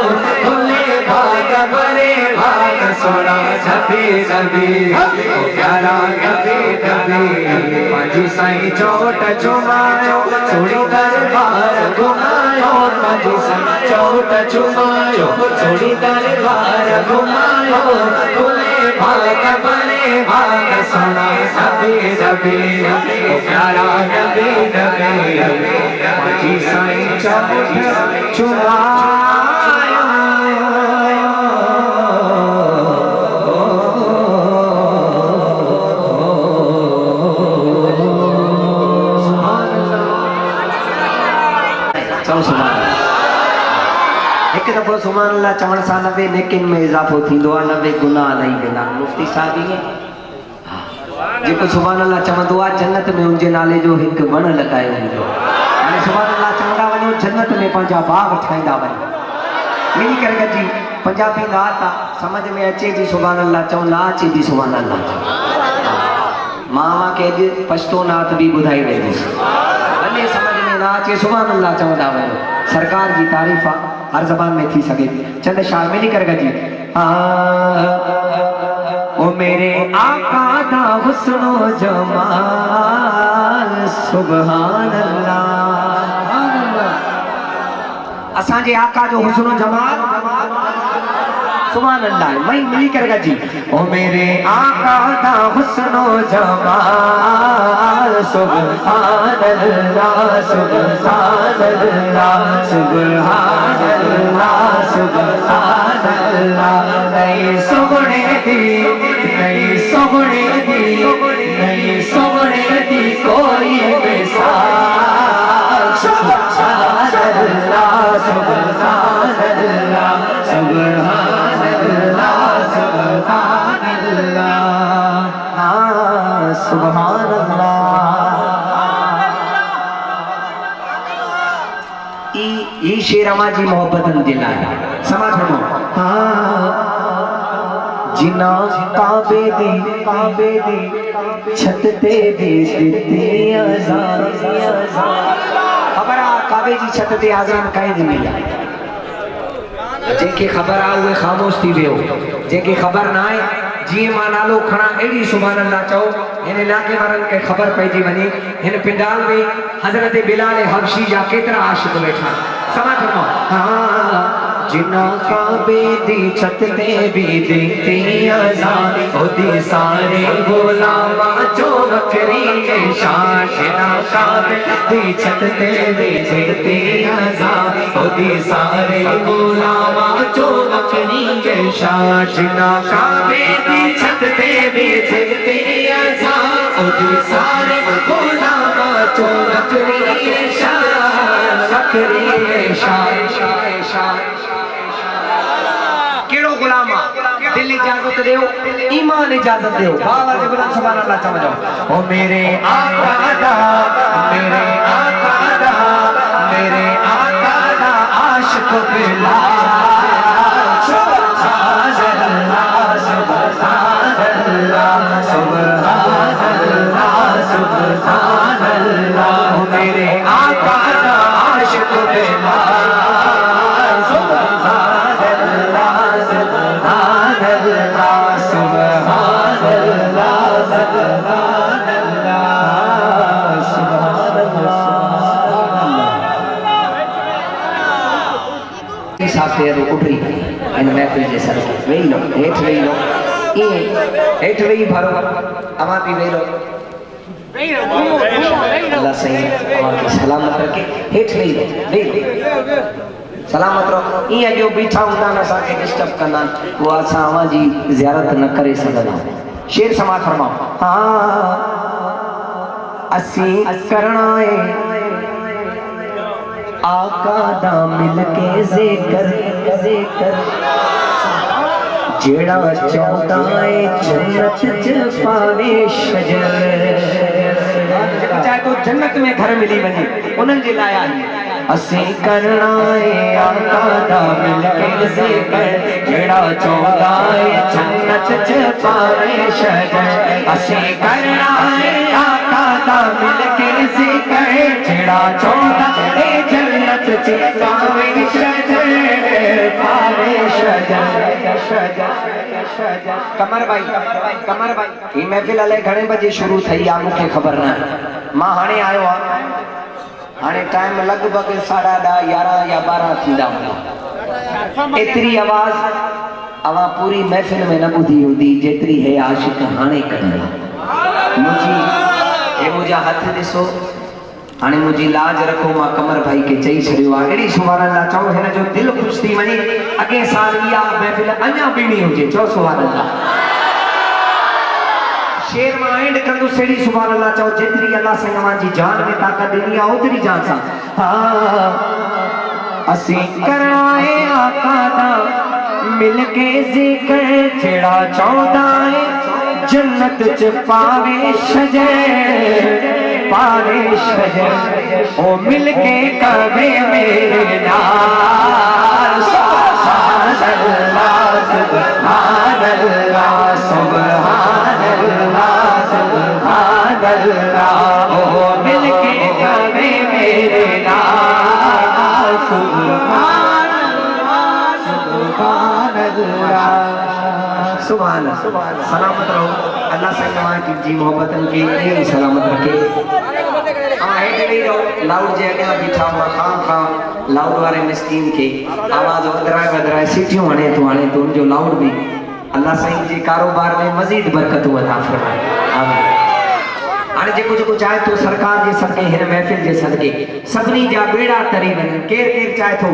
खुले भाग भरे भाग सोना नबी नबी प्यारा नबी नबी मुझे साईं चौट चुमायो सोनी दरबार घुमायो मुझे साईं चौट चुमायो सोनी दरबार घुमायो खुले भाग भरे भाग सोना नबी नबी प्यारा नबी नबी मुझे साईं चौट चुमायो एक दफ़ो सुभान अल्लाह चवण सां 90 नेकिन में इज़ाफ़ो थींदो आहे 90 गुनाह नहीं वेंदा मुफ्ती साहब ईअं जेको सुभान अल्लाह चवंदो आहे जन्नत में उनजे नाले जो हिकु वण लॻायो हूंदो हाणे सुभान अल्लाह चवंदा वञो जन्नत में पंहिंजा बाग ठाहींदा वञो मिली करे जी पंजाबी नात आहे समझ में अचे जी सुभान अल्लाह चऊं ना अचे जी सुभान अल्लाह चऊं मामा के अॼु पछतो नात बि ॿुधाई वेंदी भले समझ में ना अचे सुभान अल्लाह चवंदा वञो सरकार की तारीफ़ आहे हर जबान में थी सके चंद शार मिली कर गजी ओ मेरे आका दा हुस्नो जमाल सुभान अल्लाह असांजे आका जो हुस्नो जमाल सुभान अल्लाह मई मिली कर गजी ओ मेरे आका दा हुस्नो जमाल सुभान अल्लाह सुभान अल्लाह सुभान अल्लाह सुभान अल्लाह नहीं सोने दी नहीं सोने दी नहीं सोने दी कोई मिसाल सुभान अल्लाह सुभान अल्लाह सुभान सुभान अल्लाह ई शेर जी मोहब्बतन जे लाइ समाज वठो जिना काबे दी छत ते दिती अज़ान खबर आ काबे जी छत ते अज़ान काई दी जेके खबर आ उहे खामोश थी वियो जेके खबर ना आहे जी मां नालो खणा एड़ी सुभान अल्लाह चओ इन इलाके वारन के खबर पइजी वनी इन पिंडाल में हजरत बिलाल हबशी जा केतरा आशिक बैठा समझ लो जिना काबे दी छत ते भी देती अज़ान ओदी सारे गुलामा जो बकरी के शान जिना काबे दी छत ते भी देती अज़ान ओदी सारे गुलामा जो बकरी के शान जिना काबे दी छत ते भी देती अज़ान ओदी सारे गुलामा जो बकरी के शान बकरी के शान केड़ो गुलामा दिल इजाजत देओ ईमान इजाजत देओ बाबा जे गुलाम सुभान अल्लाह समझो ओ मेरे आका दा मेरे आका दा मेरे आका दा आशिक बिलाल बेमार सुभान अल्लाह सुभान अल्लाह सुभान अल्लाह सुभान अल्लाह सुभान अल्लाह साथे रो उठरी इन महफिल जे सर वेई लो हेठ वेई लो ये हेठ वेई भरो अमा भी वेई लो अल्लाह सही अमा की सलामत रखे हेठ वेई लो सलामत रहो ये जो बीठा हुंदा न साके डिस्टर्ब करना वो असा अमा जी ज़ियारत न करे सघंदा शेर समाज फरमाओ हां असी करना है आका दा मिलके ज़िक्र जेड़ा चाहता है जन्नत च पावे शजर चाहे तो जन्नत में घर मिली वने उन्हन जे लाया असी करना है आका दा मिलके ज़िक्र जेड़ा चाहता है जन्नत च पावे शजर असी करना है आका दा मिलके ज़िक्र जेड़ा चाहता है जन्नत च पावे शजर कमर भाई ये महफिल अले घणे बजे शुरू थई आ मुखे खबर ना मां हाने आयो आ हाने टाइम लगभग 10:30 11 या 12 थींदा एतरी आवाज अवा पूरी महफिल में न बुधी हुंदी जेतरी है आशिक हाने कढा मुझा हाथ दिसो हाने मुझी लाज रखो मां कमर भाई के चई छड़ियो आ एड़ी सुभान अल्लाह चओ हिन जो दिल खुश थी वनी अगे साल या महफिल अञा बीणी हुजे चओ सुभान अल्लाह शेर मां एंड कंदो सेड़ी सुभान अल्लाह चओ जेतरी अल्लाह संगमा जी जान में ताकत देनी आ ओतरी जान सा हां असी कराए आका दा मिलके ज़िक्र जेड़ा चाहता है जन्नत च पावे शजर पावे शजर ओ मिलके कवे मेरे नाल सुभान अल्लाह सुभान अल्लाह सुभान अल्लाह सुभान अल्लाह ओ मिलके कवे मेरे नाल सुभान अल्लाह सुभान अल्लाह सुभान सलामत रहो अल्लाह से की जी मोहब्बतन की ये सलामत रखे लाउड जे अॻियां बीठा हुआ खां लाउड वारे मिस्कीन के आवाज वधराए सीटियूं हणे तूं उनजो लाउड भी अल्लाह साईं जे कारोबार में मज़ीद बरकत अता फरमाए आमीन हाणे जेको चाहे तो सरकार जे सदके हिन महफिल जे सदके सभनी जा बेड़ा तरी वञनि केर चाहे तो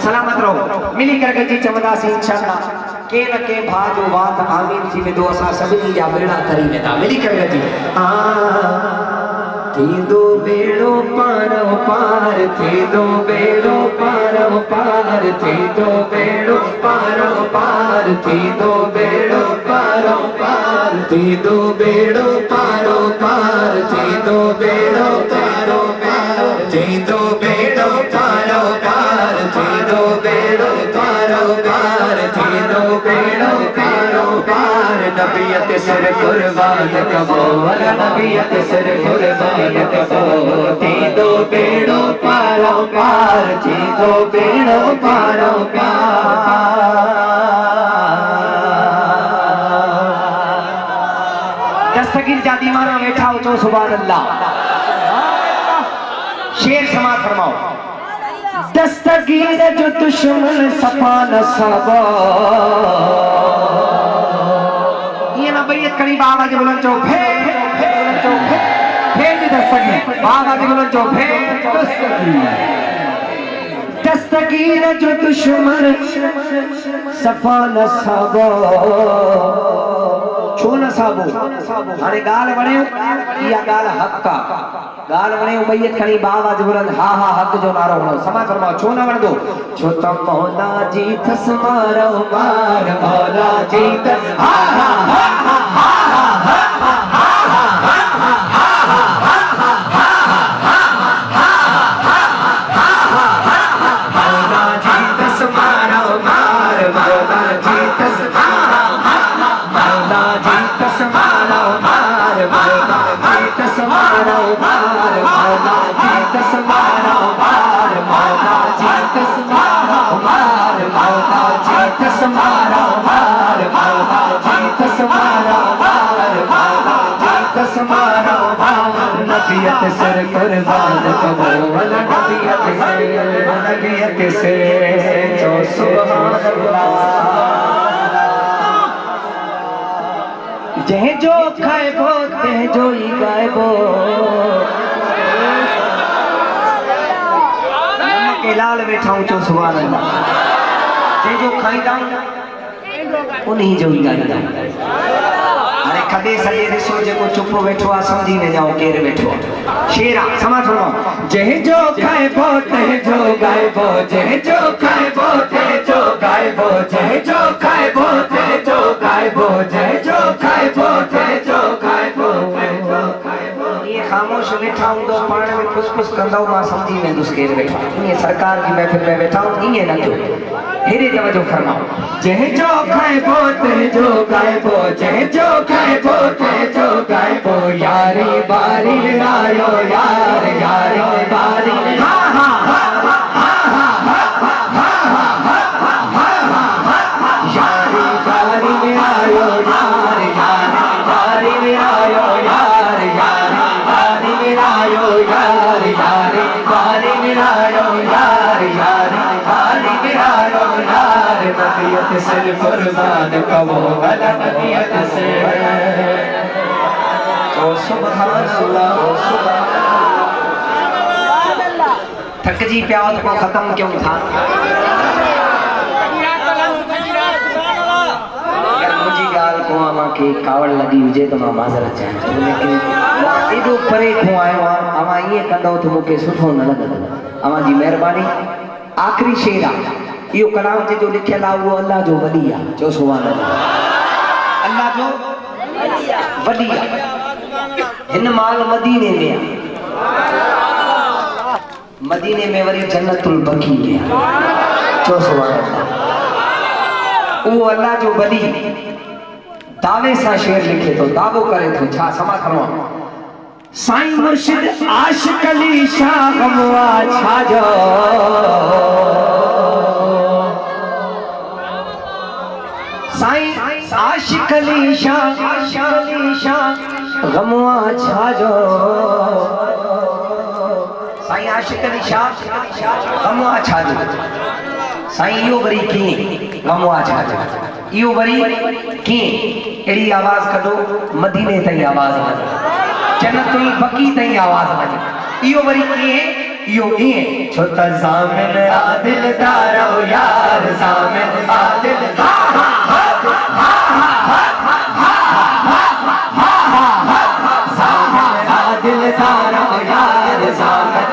सलामत रहो मिली करे जी चवंदासीं इंशाअल्लाह के न के भा जो बात आमीन थी वेंदो असां सभनी जा बेड़ा तरी वेंदा मिली करे जी थींदो बेड़ो पारो पार थींदो बेड़ो पारो पार थींदो बेड़ो पारो पार थींदो बेड़ो पारो पार थींदो बेड़ो पारो पार थींदो बेड़ो पारो पार थींदो बेड़ो पारो पार थींदो बेड़ो पारो पार थींदो बेड़ो पारो पार नबियत सिर कुर्बान कबो नबियत सिर कुर्बान कबो थींदो बेड़ो पारो पार थींदो बेड़ो पारो पार दस्तगीर जा दीवाना बैठा हो चो सुभान अल्लाह शेर समाज फरमाओ दस्तगीर जो दुश्मन सफा न सबा ये ना बैयत करीब आवाज बुलंद चो फेर दस्तगीर आवाज बुलंद चो फेर दस्तगीर जो दुश्मन सफा न सबा छो न साबो हाणे गाल वणे या गाल हक का गाल वणे बैयत खणी आवाज बुलंद हा हा हक जो नारो हणो समाज फरमाओ छो न वणदो छो त मौला जी थस मारो मार मौला जी थस हा हा हा हा मौला जी तस्मारा मार मौला जीतस मारा हार मौला जीतस मारा हार मौला जीतस मारा हार नबियत सर कुर्बान कबूल नबियत से जो सुभान अल्लाह जह जो खाएबो तह जो ही गाएबो के लाल बैठा हूँ चो सुभान अल्लाह जह जो खाईंदा उन्हीं जो ही गाईंदा अरे खबे सजे ॾिसो जेको चुप वेठो आहे समझी वञो केरु वेठो आहे शेरा समझ वञो जह जो खाएबो तह जो गाएबो जह जो खाएबो तह जो गाएबो जह जो खाएबो तह जो गाएबो जह जो खाएबो तह जो गाएबो ये खामोश वेठा हूंदो पाण में फुसफुस कंदो मां समझी वेंदुसि केरु वेठो ये सरकार की महफिल में वेठा हूं ईअं न थियो हेरे तवज्जो फरमाओ जह जो खाएबो तह जो गाएबो जह जो खाएबो तह जो गाएबो यारी बारी आयो यार यारी बारी हा हा हा यारी बारी में आयो यार यारी बारी में आयो यार यारी बारी में आयो यार यारी बारी में आयो यार यारी बारी में आयो यार नबियत से कुर्बान कबो वाला नबियत से ओ सुभान अल्लाह ओ सुभान थक जी पिया को खत्म क्यों था मुझी गाल को आमा के कावड़ लगी हुजे तो मां माजरत चाहे लेकिन एडो परे को आयो आमा ये कंदो तो मुके सुठो न लगदो आमा जी मेहरबानी आखिरी शेर आ यो कलाम जे जो लिखियल आ वो अल्लाह जो वली आ जो सुभान अल्लाह जो वली आ इन माल मदीने में मदीने में वरी जन्नतुल बकी में जो सुभान अल्लाह वो अल्लाह जो वली दावे सा शेर लिखे तो दावो करे तो छा समा करो साईं मुर्शिद आशिक अली शाह गमवा छाजो साईं आशिक अली शाह गमवा छाजो साईं आशिक अली शाह गमवा छाजो साईं यो वरी की गमवा छाजो यो वरी की एड़ी आवाज कढो मदीने ताईं आवाज कढो जन्नतुल बकी ताईं आवाज वञे इहो वरी कीअं इहो कीअं छो त ज़ामिन आदिल दारो यार ज़ामिन आदिल हा हा हा ज़ामिन आदिल दारो यार ज़ामिन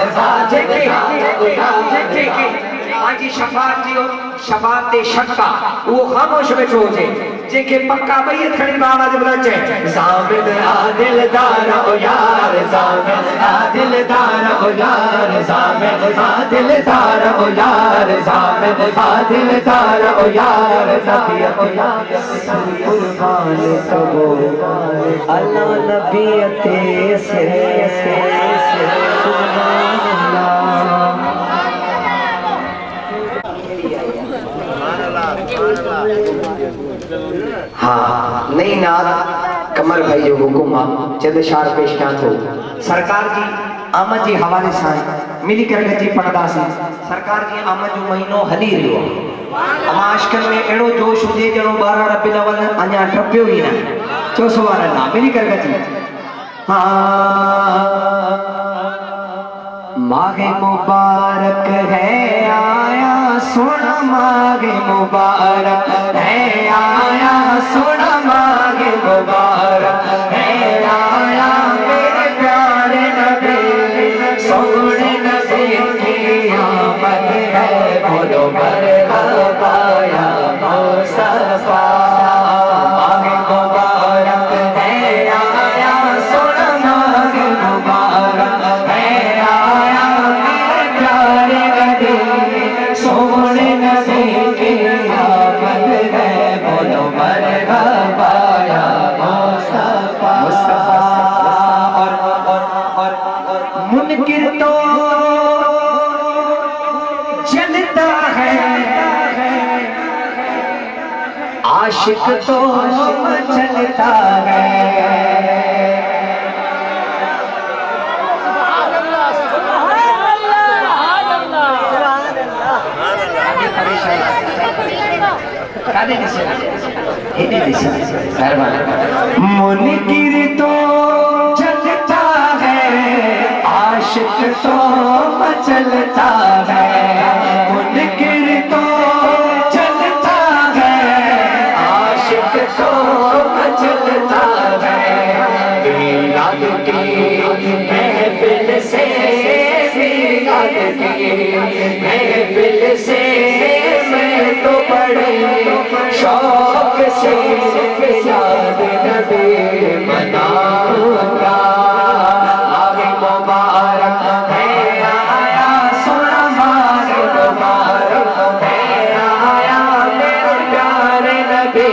आजी शफाअत जियो शफाअत ते शक्का वो खामोश वेठो हुजे जेके पक्का भई खणी आवाज बुलंद चए ज़ामिन आदिल दारो यार ज़ामिन आदिल दारो यार ज़ामिन आदिल दारो यार ज़ामिन आदिल दारो यार नबियत कुर्बान कबो अल्लाह नबियत से सुभान अल्लाह हाँ नहीं नाथ कमर भाई जो हुकुम आ चंद शार पेश कयां थो सरकार जी आमद जे हवाले सां मिली करे जी पढ़दासीं सरकार जी आमद जो महीनो हली रहियो आहे अमा आशिकन में अहिड़ो जोश हुजे जहिड़ो 12 रबीउल अव्वल अञा टपियो ई न चो सुभान अल्लाह मिली करे जी हाँ मागे मुबारक है आया सोना मागे मुबारक है आया सोना मागे मुबारक है आया मेरे प्यारे नबी सोने नबी की आमद है बोलो मरहबा या मुस्तफा मागे मुबारक है आया सोना मागे मुबारक है सोने नबी की आमद है बोलो मरहबा या मुस्तफा आशिक तो मचलता है। मुनकिर तो चलता है, आशिक तो मचलता है। मुनकिर तो चलता है, आशिक तो मचलता है। मीलाद की महफिल से, मीलाद की महफिल से मैं तो बड़े शौक से मिलाद नबी मनाऊंगा। आगे मुबारक है आया, सोना मार मुबारक है आया मेरे प्यारे नबी,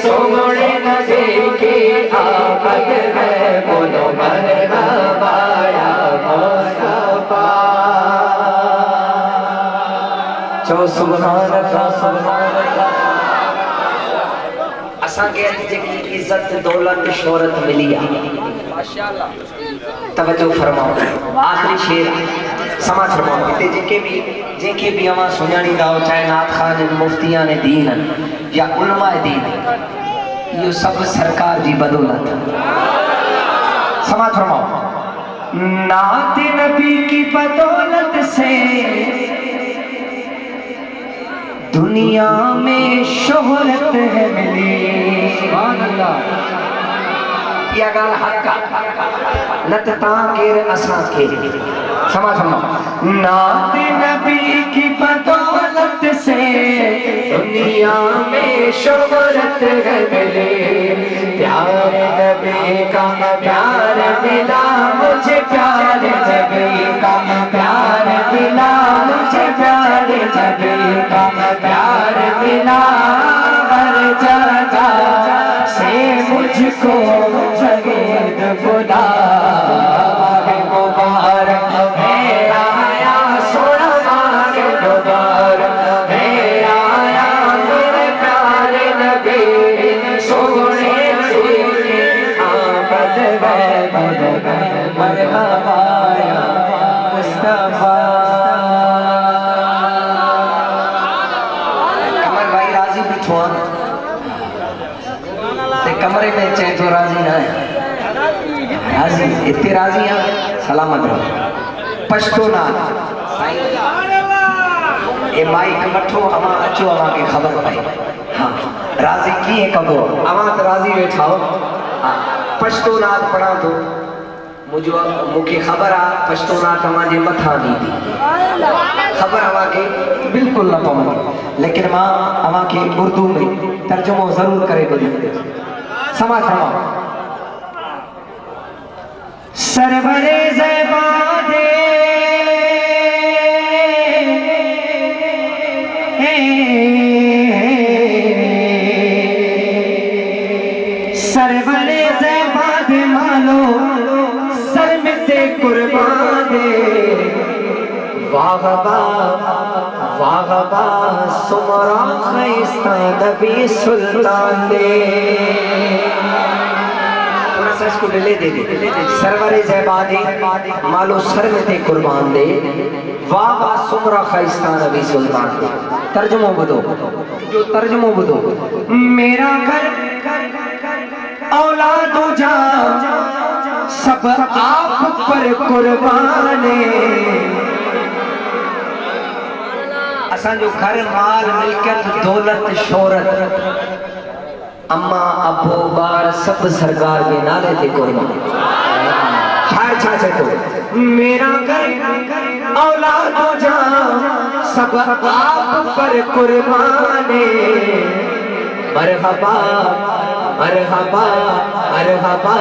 सोने नबी की आमद है। बोलो मरहबा या मुस्तफा। चो सुभान अल्लाह, सुभान अल्लाह। असांखे अॼु जेकी इज़त दौलत शोहरत मिली आहे, माशाअल्लाह, तवज्जो फरमाओ। आख़िरी शेर समाज फरमाओ। हिते जेके भी अवां सुञाणींदा हो, चाहे नात खान मुफ्तियान दीन या उलमा दीन, इहो सभु सरकार जी बदौलत। समाज फरमाओ। नात नबी की बदौलत से दुनिया में शोहरत है मिली। या गाल हक नत ताकेर असा के समझ लो। नात नबी की बदौलत से दुनिया में शोहरत है मिली। प्यारे नबी का प्यार मिला मुझे, प्यारे नबी का प्यार मिला मुझे, प्यारे नबी का प्यार मिला हर जगह से मुझको जगीद खुदा। मुबारक है आया, सोना मार मुबारक है आया मेरे प्यारे नबी, सोने नबी की आमद है। मरहबा या मुस्तफा। कमरे में चए तो राजी ना है, राजी इतने राजी है, सलामत रहो। पछतो ना ये माइक वठो, अमा अचो, अमा के खबर पाई। हाँ, राजी कीअं कबो, अमा तो राजी वेठा हो। हाँ, पछतो ना पढ़ा तो मुझे खबर आ, पछतो ना तव्हांजे मथां ॾींदी खबर अवां के बिल्कुल न पवंदी, लेकिन मां अवां के उर्दू में तर्जुमो जरूर करे ॿुधाईंदुसि। समाज फरमाओ। सरवरे ज़बादे सरवरे ज़बादे मालो सर में ते कुर्बान दे। वाह वाह सुमरा खैस्ता नबी सुल्तान दे। इसको डिले दे दे। सरवरे ज़बादे मालो सर में ते कुर्बान दे। वाह वाह सुमरा खैस्ता नबी सुल्तान दे। तर्जुमो बुधो, जो तर्जुमो बुधो। मेरा घर औलाद जा सब आप पर कुर्बान। असांजो घर माल मिल्कियत दौलत शोहरत अम्मा अबू बार सब सरकार के नाले ते कुर्बान। छा छा तो मेरा घर औलाद जा सब आप पर कुर्बान। मरहबा मरहबा मरहबा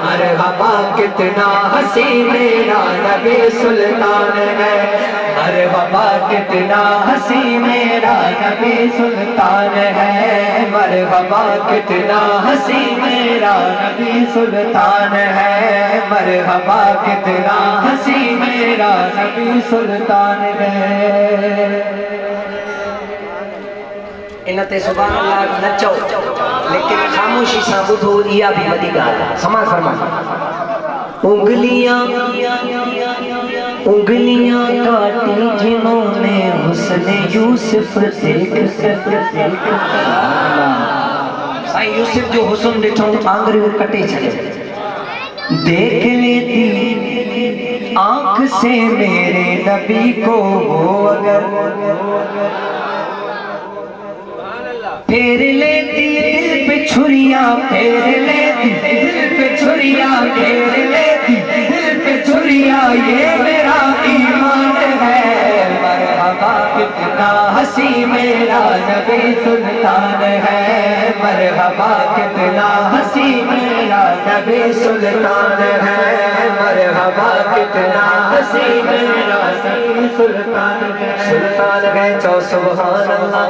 मरहबा कितना हसी मेरा नबी सुल्तान है। मरहबा कितना हसी मेरा नबी सुल्तान है। मरहबा कितना हसी मेरा नबी सुल्तान है। मरहबा कितना हसी मेरा नबी सुल्तान है। इन ते सुभान अल्लाह न चओ, लेकिन खामोशी सां ॿुधो, इहा बि वॾी ॻाल्हि आहे। समाज फरमाए उंगलियां उंगलियां काटी जिन्होंने हुस्न यूसुफ देख साईं यूसुफ जो हुस्न ॾिठो, आंगुरियूं कटे छॾियो। देख लेती आंख से मेरे नबी को वो अगर, फेर लेती दिल पे छुरिया, फेर लेती दिल पे छुरिया, फेर लेती दिल पे छुरिया, ये मेरा ईमान है। मरहबा कितना हंसी मेरा नबी सुल्तान है, मरहबा कितना हंसी मेरा नबी सुल्तान है, मरहबा कितना हंसी मेरा नबी सुल्तान है। सुल्तान है चौ सुभान अल्लाह।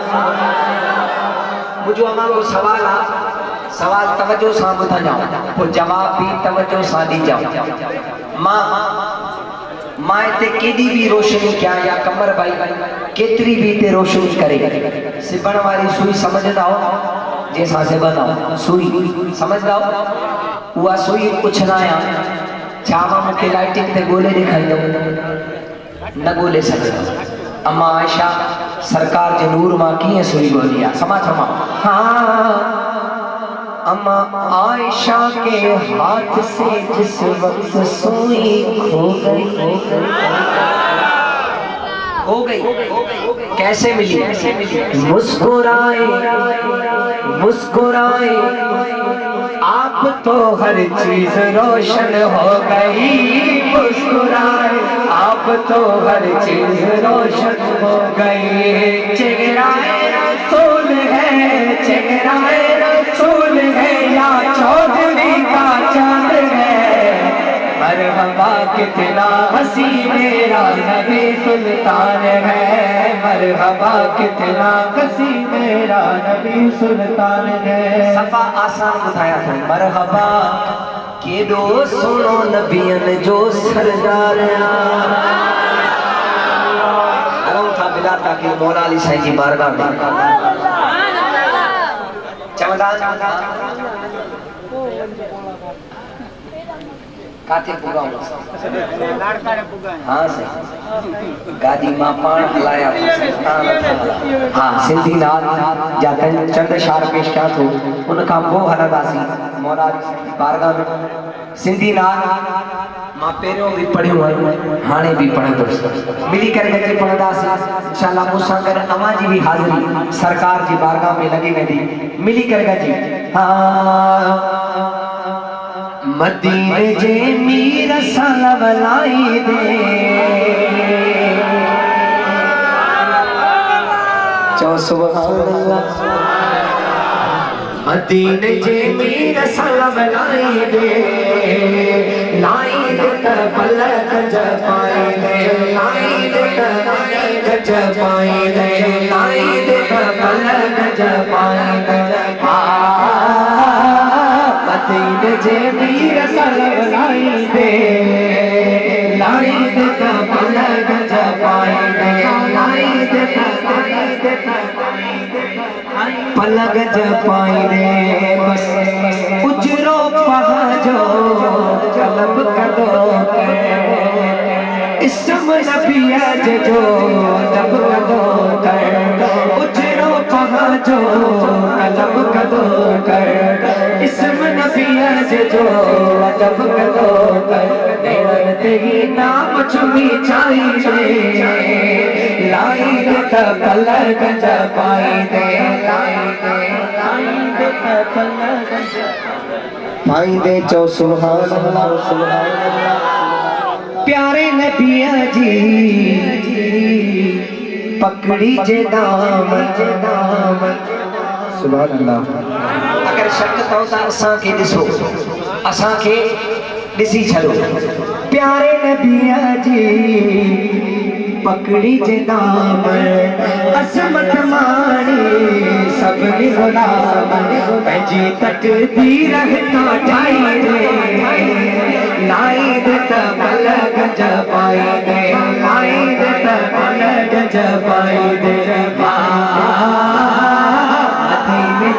मुझो अमा को सवाल आ, सवाल तवज्जो सां ॿुधा जाओ, पोइ जवाब भी तवज्जो सां दी जाओ। मां इते केॾी भी रोशनी कयां या कमर भाई केतिरी भी इते रोशनी करे, सिबण वारी सुई समझदा जैसा सिबंदा सुई समझदा, उहा सुई पुछना या छा मां मूंखे लाइटिंग ते ॻोल्हे ॾेखारींदो, न ॻोल्हे सघंदो। अम्मा आयशा सरकार जे नूर मां कीअं सुई ॻोल्ही आहे, समाज फरमा। हाँ अम्मा आयशा के हाथ से जिस वक्त सुई खो गई कैसे मिली? मुस्कुराए मुस्कुराए आप तो हर चीज रोशन हो गई, मुस्कुराए आप तो हर चीज रोशन हो गई। चेहराए रसूल है, चेहराए रसूल है या चौधरी का चांद है, मरहबा कितना हंसी मेरा नबी सुल्तान है, मरहबा कितना हंसी मेरा नबी सुल्तान है। सफा आसान बुधाया था, मरहबा केडो सुनो नबियन जो सरदार। हलों था बिला ताकि मौला अली साईं जी बारगाह में चवंदा काथे पुगाऊं? हाँ सही गादी मां पाण हलाया हाँ सिंधी नाथ जा चंद शार पेश कया थो, उनखां पोइ हलंदासीं मौला अली साईं जी बारगाह में। सिंधी नाथ मां पहिरियों भी पढ़ियो आहियूं, हाणे भी पढ़ंदुसि, मिली करे गॾिजी पढ़ंदासीं इंशाअल्लाह। मूंसां गॾु अवां जी भी हाज़िरी सरकार जी बारगाह में लगी वेंदी, मिली करे गॾिजी। हाँ मदीने जे मीर सलाम लाई दे, चो सुभान अल्लाह। मदीने जे मीर सलाम लाई दे, लाई दे त पलक जपाई दे, लाई दे त पलक जपाई दे, लाई दे त पलक जपाई दे। मदीने जे मीर सलाम लाई दे, लाई दे त पलक जपाई दे, लाई दे त पलक जपाई दे। बस उजरो पहाजो तलब कदो इसम नबी जो तलब कदो कर, उजरो पहाजो तलब कदो कर, इसम नबी जो तलब कदो कर। नैनन ते ही नाम चुमी चाहिए, लाई दे त पलक जपाई दे, लाई दे त पलक जपाई दे। चो सुभान अल्लाह सुभान अल्लाह। प्यारे नबिया जी पकड़ी जे दामन सुभान अल्लाह। अगर शक तो असां के ॾिसो, असां के ॾिसी छॾो। प्यारे नबिया जी पकड़ी जे दामन असमत माणी सभिनी गुलाम पंहिंजी तकदीर हितां ठाही दे, लाई दे त पलक जपाई दे, लाई दे त पलक जपाई दे।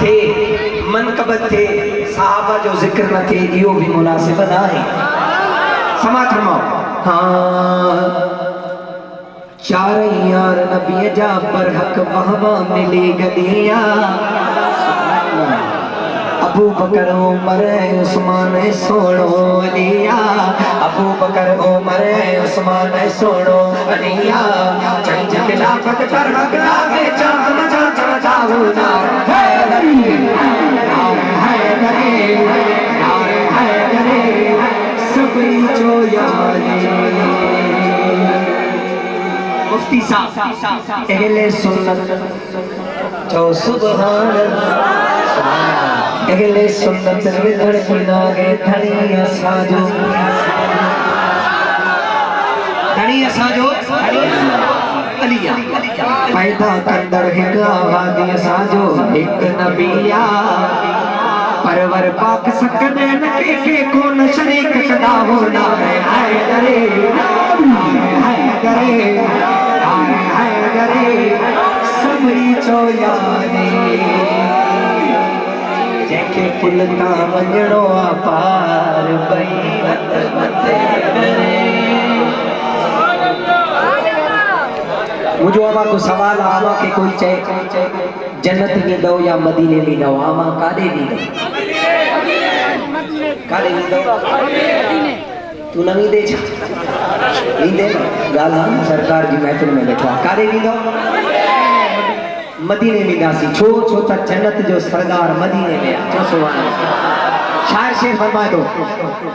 थे मनकबत थे साहबा जो जिक्र न थे इहो भी मुनासिब न आहे समात फरमाओ हाँ चार यार नबी जा पर हक वहवा मिली गदिया अबू बकर उमर उस्मान सोनो अलिया अबू बकर उमर उस्मान सोनो अलिया चंज खिलाफत पर हक लागे चाम जा जाऊ ना है गरे सभी जो यारी मुफ्ती साहब अहले सुन्नत जो सुभान अहले सुन्नत विधड़ की नागे धनिया साजो अलिया पैदा कंदड़ हिक आबादी साजो एक नबिया परवर पाक सकने न के कोन शरीक कदा होना है गरे सबरी चोयानी जेके पुलता वञणो आ पार बैरत मथे मुझो आमा को सवाल आमा के कोई चए जन्नत में दो या मदीने में दो आमा कादे में दो तू नवी दे ईंदे गाल सरकार जी महफिल में बैठा कादे में दो मदीने में दासी छो छो त जन्नत जो सरदार मदीने में जो सुभान शायर शेर फरमा दो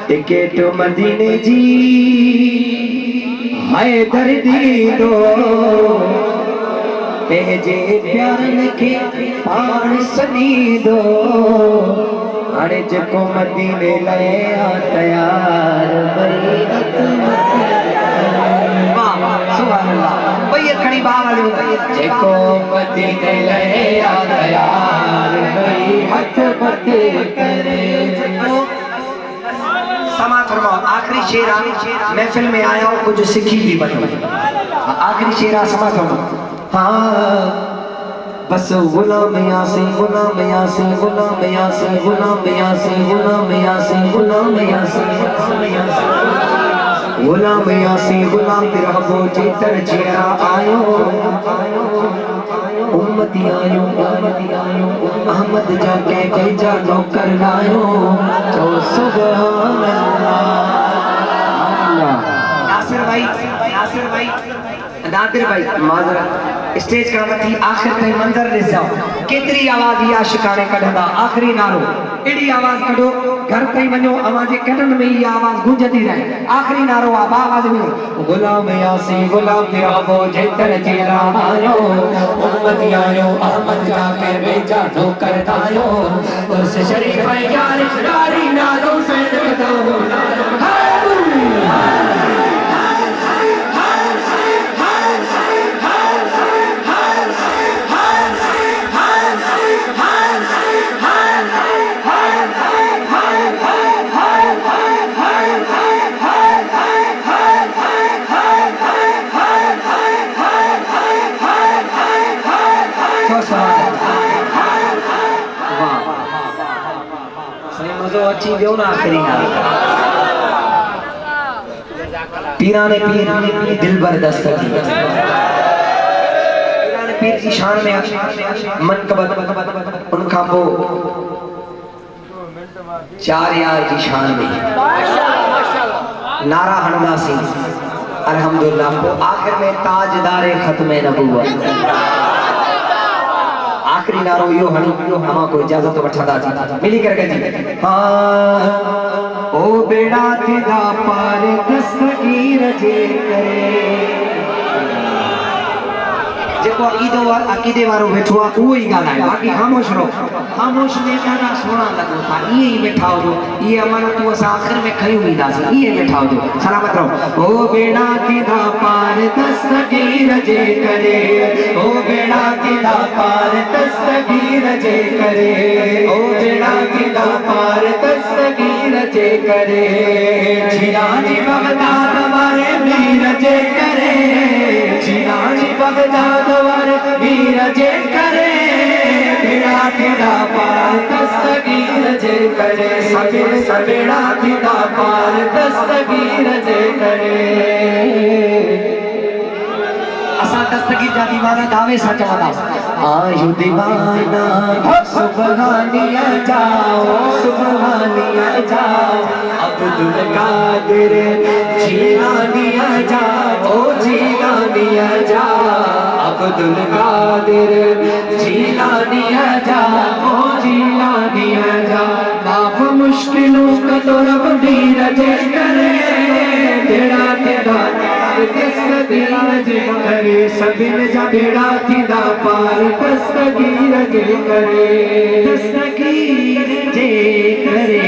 टिकट मदीने जी है दर्दी दो तेजे प्यारन के पाण सनी दो अरे जको मदीने ले आ तैयार बैरत सुभान अल्लाह भैया खड़ी बावल जेको मदीने ले आ तैयार बैरत मते करे समात फरमाओ आखिरी शेर महफिल में आया और कुछ सीखी भी बनी आखिरी शेर समात फरमाओ हाँ बस गुलाम यासी गुलाम यासी गुलाम यासी गुलाम यासी गुलाम यासी गुलाम यासी गुलाम यासी गुलाम रहबो जेतर चेहरा आयो उम्मती आयो अहमद जाके भेजा नौकर लायो तो सुभान अल्लाह नासिर भाई नादिर भाई माजरत स्टेज का मथी आखिर ताईं मंजर ॾिस जाओ केतरी आवाज या शिकाने कढंदा आखिरी नारो एड़ी आवाज कढो घर ताईं वञो अवां जे कननि में ई आवाज गूंजती रहे आखिरी नारो आ आवाज में गुलाम यासी गुलाम रहबो जेतर चेहरा आयो उम्मती आयो अहमद जाके भेजा नौकर आयो उस शरीफ यार खिलाड़ी नारो से लगदा हो अच्छी जो ना आखिरी ना पीराने पीर दिल भर दस्तगी पीराने पीर की शान में मनकबत उनका वो चार यार की शान में नारा हनदा सिंह अल्हम्दुलिल्लाह को आखिर में ताजदारे खत्म नबुव्वत आखिरी नारो यो हणी हमा को इजाजत वठंदा जी मिली कर गई हां ओ बेड़ा तेरा पार दस्तगीर जे करे जेको अकीदे वारो बैठो आ वो ही गाना है बाकी खामोश रहो खामोश में गाना सोना लगो था ये ही बैठा हो ये अमन तू अस आखिर में खई उम्मीद आ ये बैठा हो सलामत रहो ओ बेड़ा तेरा पार दस्तगीर जे करे ओ बेड़ा तेरा पार दस्तगीर जे करे ओ बेड़ा तेरा पार दस्तगीर जे करे जिलानी बगदाद वाले वीर जे करे जिलानी बगदाद वाले वीर जे करे बेड़ा थींदा पार दस्तगीर जे करे सभिनि सवेड़ा थींदा पार दस्तगीर जे करे असां दस्तगीर जा दीवाना दावे सां चवंदा आयु दीवाना सुबहानिया जाओ सुबहानिया जाओ अब्दुल कादिर जीलानिया जाओ जीलानिया जाओ अब्दुल कादिर जीलानिया जाओ जीलानिया जाओ माफ मुश्किलों का तो रब दीर जे करे बेड़ा तेरा दस्तगीर जे करे सभिनि जा बेड़ा थींदा पार दस्तगीर जे करे दस्तगीर जे करे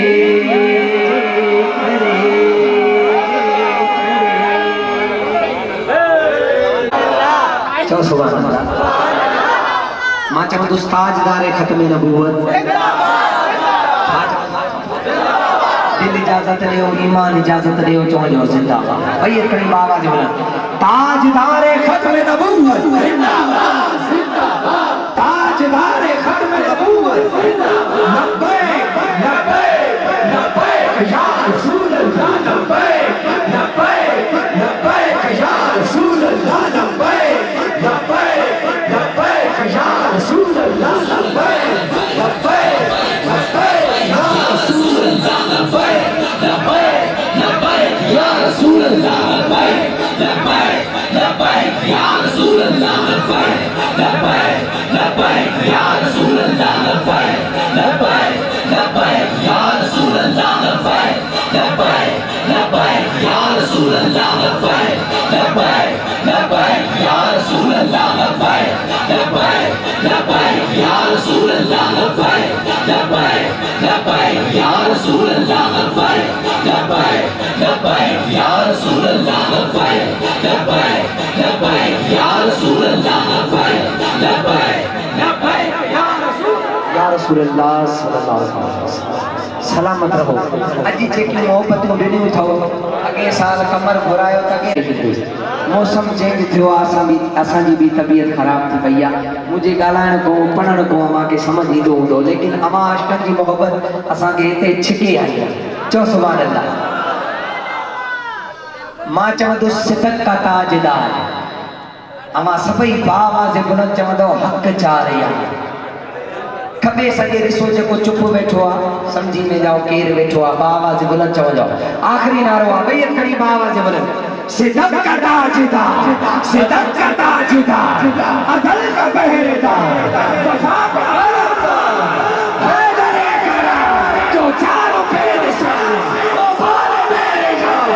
चलो सुभान अल्लाह मां चवंदो ताजदार खत्म नबूवत दिल इजाजत ॾियो ईमान इजाजत ॾियो चवंदो ज़िंदाबाद भई कड़ी बाबा जो ताजदार खत्म नबूवत जिंदाबाद जिंदाबाद ताजदार खत्म नबूवत लब्बैक लब्बैक लब्बैक या रसूल अल्लाह लब्बैक लब्बैक लब्बैक या रसूल अल्लाह लब्बैक लब्बैक लब्बैक या रसूल अल्लाह लब्बैक लब्बैक लब्बैक या रसूल अल्लाह लब्बैक लब्बैक लब्बैक या रसूल अल्लाह लब्बैक लब्बैक लब्बैक या रसूल अल्लाह लब्बैक लब्बैक लब्बैक या रसूल अल्लाह लब्बैक लब्बैक लब्बैक या रसूल अल्लाह लब्बैक लब्बैक लब्बैक या रसूल अल्लाह लब्बैक लब्बैक लब्बैक या रसूल अल्लाह लब्बैक लब्बैक लब्बैक या रसूल अल्लाह लब्बैक लब्बैक लब्बैक या रसूल अल्लाह लब्बैक लब्बैक लब्बैक या रसूल अल्लाह लब्बैक लब्बैक लब्बैक या रसूल अल्लाह लब्बैक लब्बैक लब्बैक या रसूल अल्लाह सल्लल्लाहु अलैहि वसल्लम सलामत रहो अजी जेकी मोहब्बत को ॾिनियूं अथव अॻे साल कमर घुरायो त मौसम चेंज थियो असांजी बि तबियत ख़राब थी पई आहे मुंहिंजे ॻाल्हाइण को पढ़ण को अमांखे सम्झ ईंदो हूंदो लेकिन अमां अष्टन जी मोहब्बत असांखे हिते छिके आई आहे चओ सुभान अल्लाह मां चवंदुसि सिदक का ताजदार अमां सभई बावाज़ बुलंद चवंदो हक़ चारे आहे खबे सॼे ॾिसो जेको चुप वेठो आहे सम्झी में जाओ केरु वेठो आहे बावाज़ बुलंद चवंदो आख़िरी नारो आहे भई खड़ी बावाज़ बुलंद सिदक का ताजदार सिदक का ताजदार अदल का पहरेदार वफा का अलमदार हैदर करार जो चारों पे निशान वो वाले मेरे जान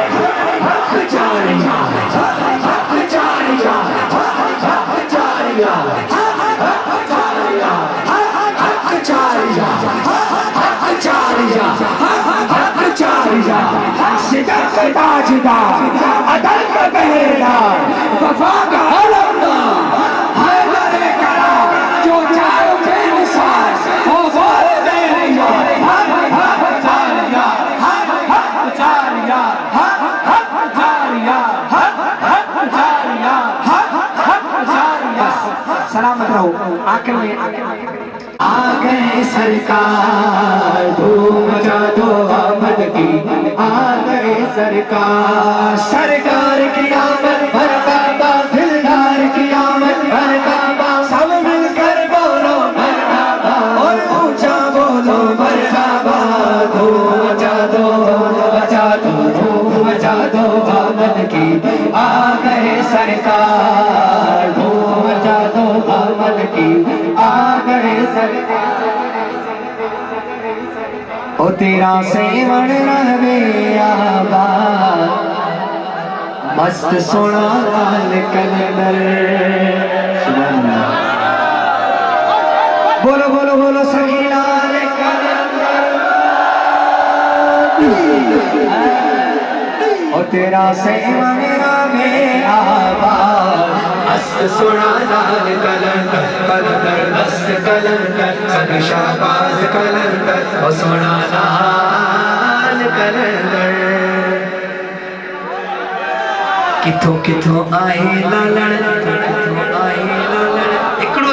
हक जारिया हक जारिया हक जारिया हक जारिया हक जारिया हक जारिया हक जारिया सिदक का ताजदार अदल का पहरेदार वफा का अलमदार हैदर करार जो चारों पे निशान वो वाले मेरे जान हक जारिया हक जारिया हक जारिया हक जारिया हक जारिया सलामत रहो आखिर में आ गए सरकार धूम मचा दो आमद की आ गए सरकार सरकार की आमद मरहबा दिलदार की आमद मरहबा सब मिलकर बोलो मरहबा और ऊंचा बोलो मरहबा धूम मचा दो धूम मचा दो आमद की आ गए सरकार धूम मचा दो आमद की आ गए सरकार ओ तेरा सेवण रहे आबाद मस्त सोना लाल कलंदर बोलो बोलो बोलो सखी लाल कलंदर ओ तेरा सेवण रहे आबाद मस्त सोना लाल कलंदर कलंदर मस्त कलंदर सब शाबाज कलंदर ओ सोना लाल कलंदर किथों किथों आए लालण किथों आए लालण एकड़ो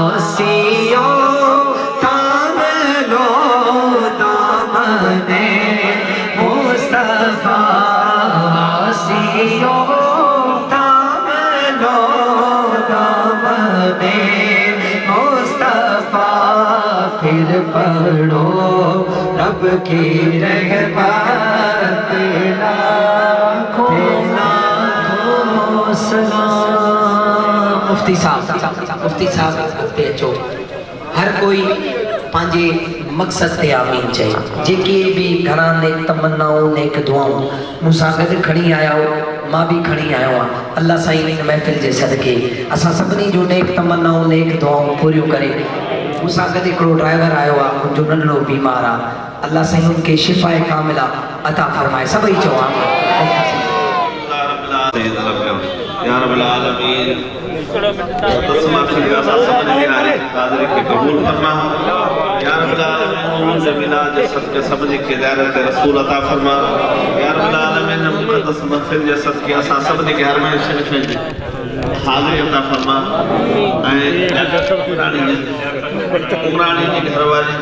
आसियो थाम लो दामने मुस्तफा आसियो थाम लो दामने मुस्तफा फिर पढ़ो रब की रहमत लाखों सलाम। मुफ्ती साहब ते अचो। हर कोई पंहिंजे मक़सद ते आमीन चए। जेके भी घरां नेक तमन्नाऊं नेक दुआऊं मूंसां गॾु खणी आया हो, मां भी खणी आयो आहियां। अल्लाह साईं इन महफ़िल जे सदके असां सभिनी जो नेक तमन्नाऊं नेक दुआऊं पूरियूं करे। मूंसां गॾु हिकिड़ो ड्राइवर आयो आहे, मुंहिंजो नंढड़ो बीमार आहे। अल्लाह साईं उनखे शिफ़ाए कामिला अता फरमाए। सभई चओ आमीन। या रब्बल आलमीन तस्मा फिर सबने यारे कादर के कबूल फरमा। या रब्बल आलमीन जमीला जे सदके सबने के ज़ियारत रसूल अता फरमा। या रब्बल आलमीन मुक़द्दस महफिल जे सदके असां सबने के हर में शरीफ हाज़िरी अता फरमा। उमरानी जी घर वाली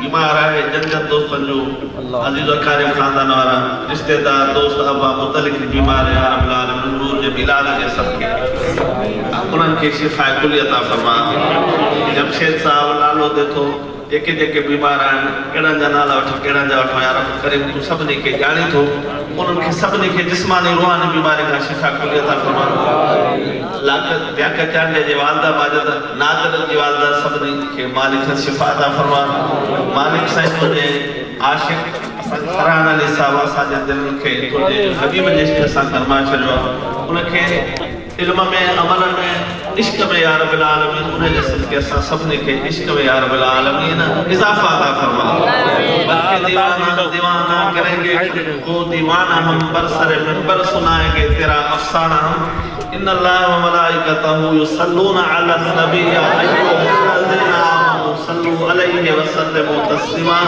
बीमार है, जन दोस्तन जो अजीज अकारिब खानदान वारा रिश्तेदार दोस्त अबा मुतलिक बीमार है। या रब्बल आलमीन नूर जे बिलाल जे सबके उन्हनि खे शिफ़ा कुली अता फरमा। जमशेद साहब नालो दे थो जेके जेके बीमार आहिनि कहिड़नि जा नाला वठो कहिड़नि जा वठो। यार करीब तूं सभिनी खे ॼाणी थो, उन्हनि खे सभिनी खे जिस्मानी रूहानी बीमारी खां शिफ़ा कुली अता फरमा। लाकत ब्याकचांडे जे वालदा माजिद नादर जी वालदा सभिनी खे मालिक शिफ़ा अता फरमा। मालिक साईं तुंहिंजे आशिक़ फरहान अली साहब असांजे दिलनि खे तुंहिंजे हबीब जे इश्क़ सां गरमाए छॾियो। उनखे इल्म में अमल में इश्क में या रब्बल आलमीन उन जे सदके असां सभिनी खे इश्क में या रब्बल आलमीन इज़ाफ़ा अता फरमा। बल्कि दीवाना करेंगे वो दीवाना हम बरसरे मिंबर सुनाएंगे तेरा अफ़साना हम। इन्नल्लाह व मलाइकतहू युसल्लूना अला नबी या अय्युहल्लज़ीना आमनू सल्लू अलैहि व सल्लिमू तस्लीमा।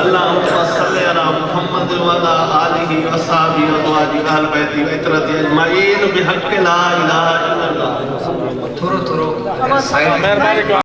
अल्लाहुम्मा सल्लि अला मुहम्मद व अला आलिहि व अस्हाबिहि व अज़वाजिहि अहल बैति व इतरति अजमाइन बिहक़्क़ि ला इलाहा इल्लल्लाह। थोरो साइड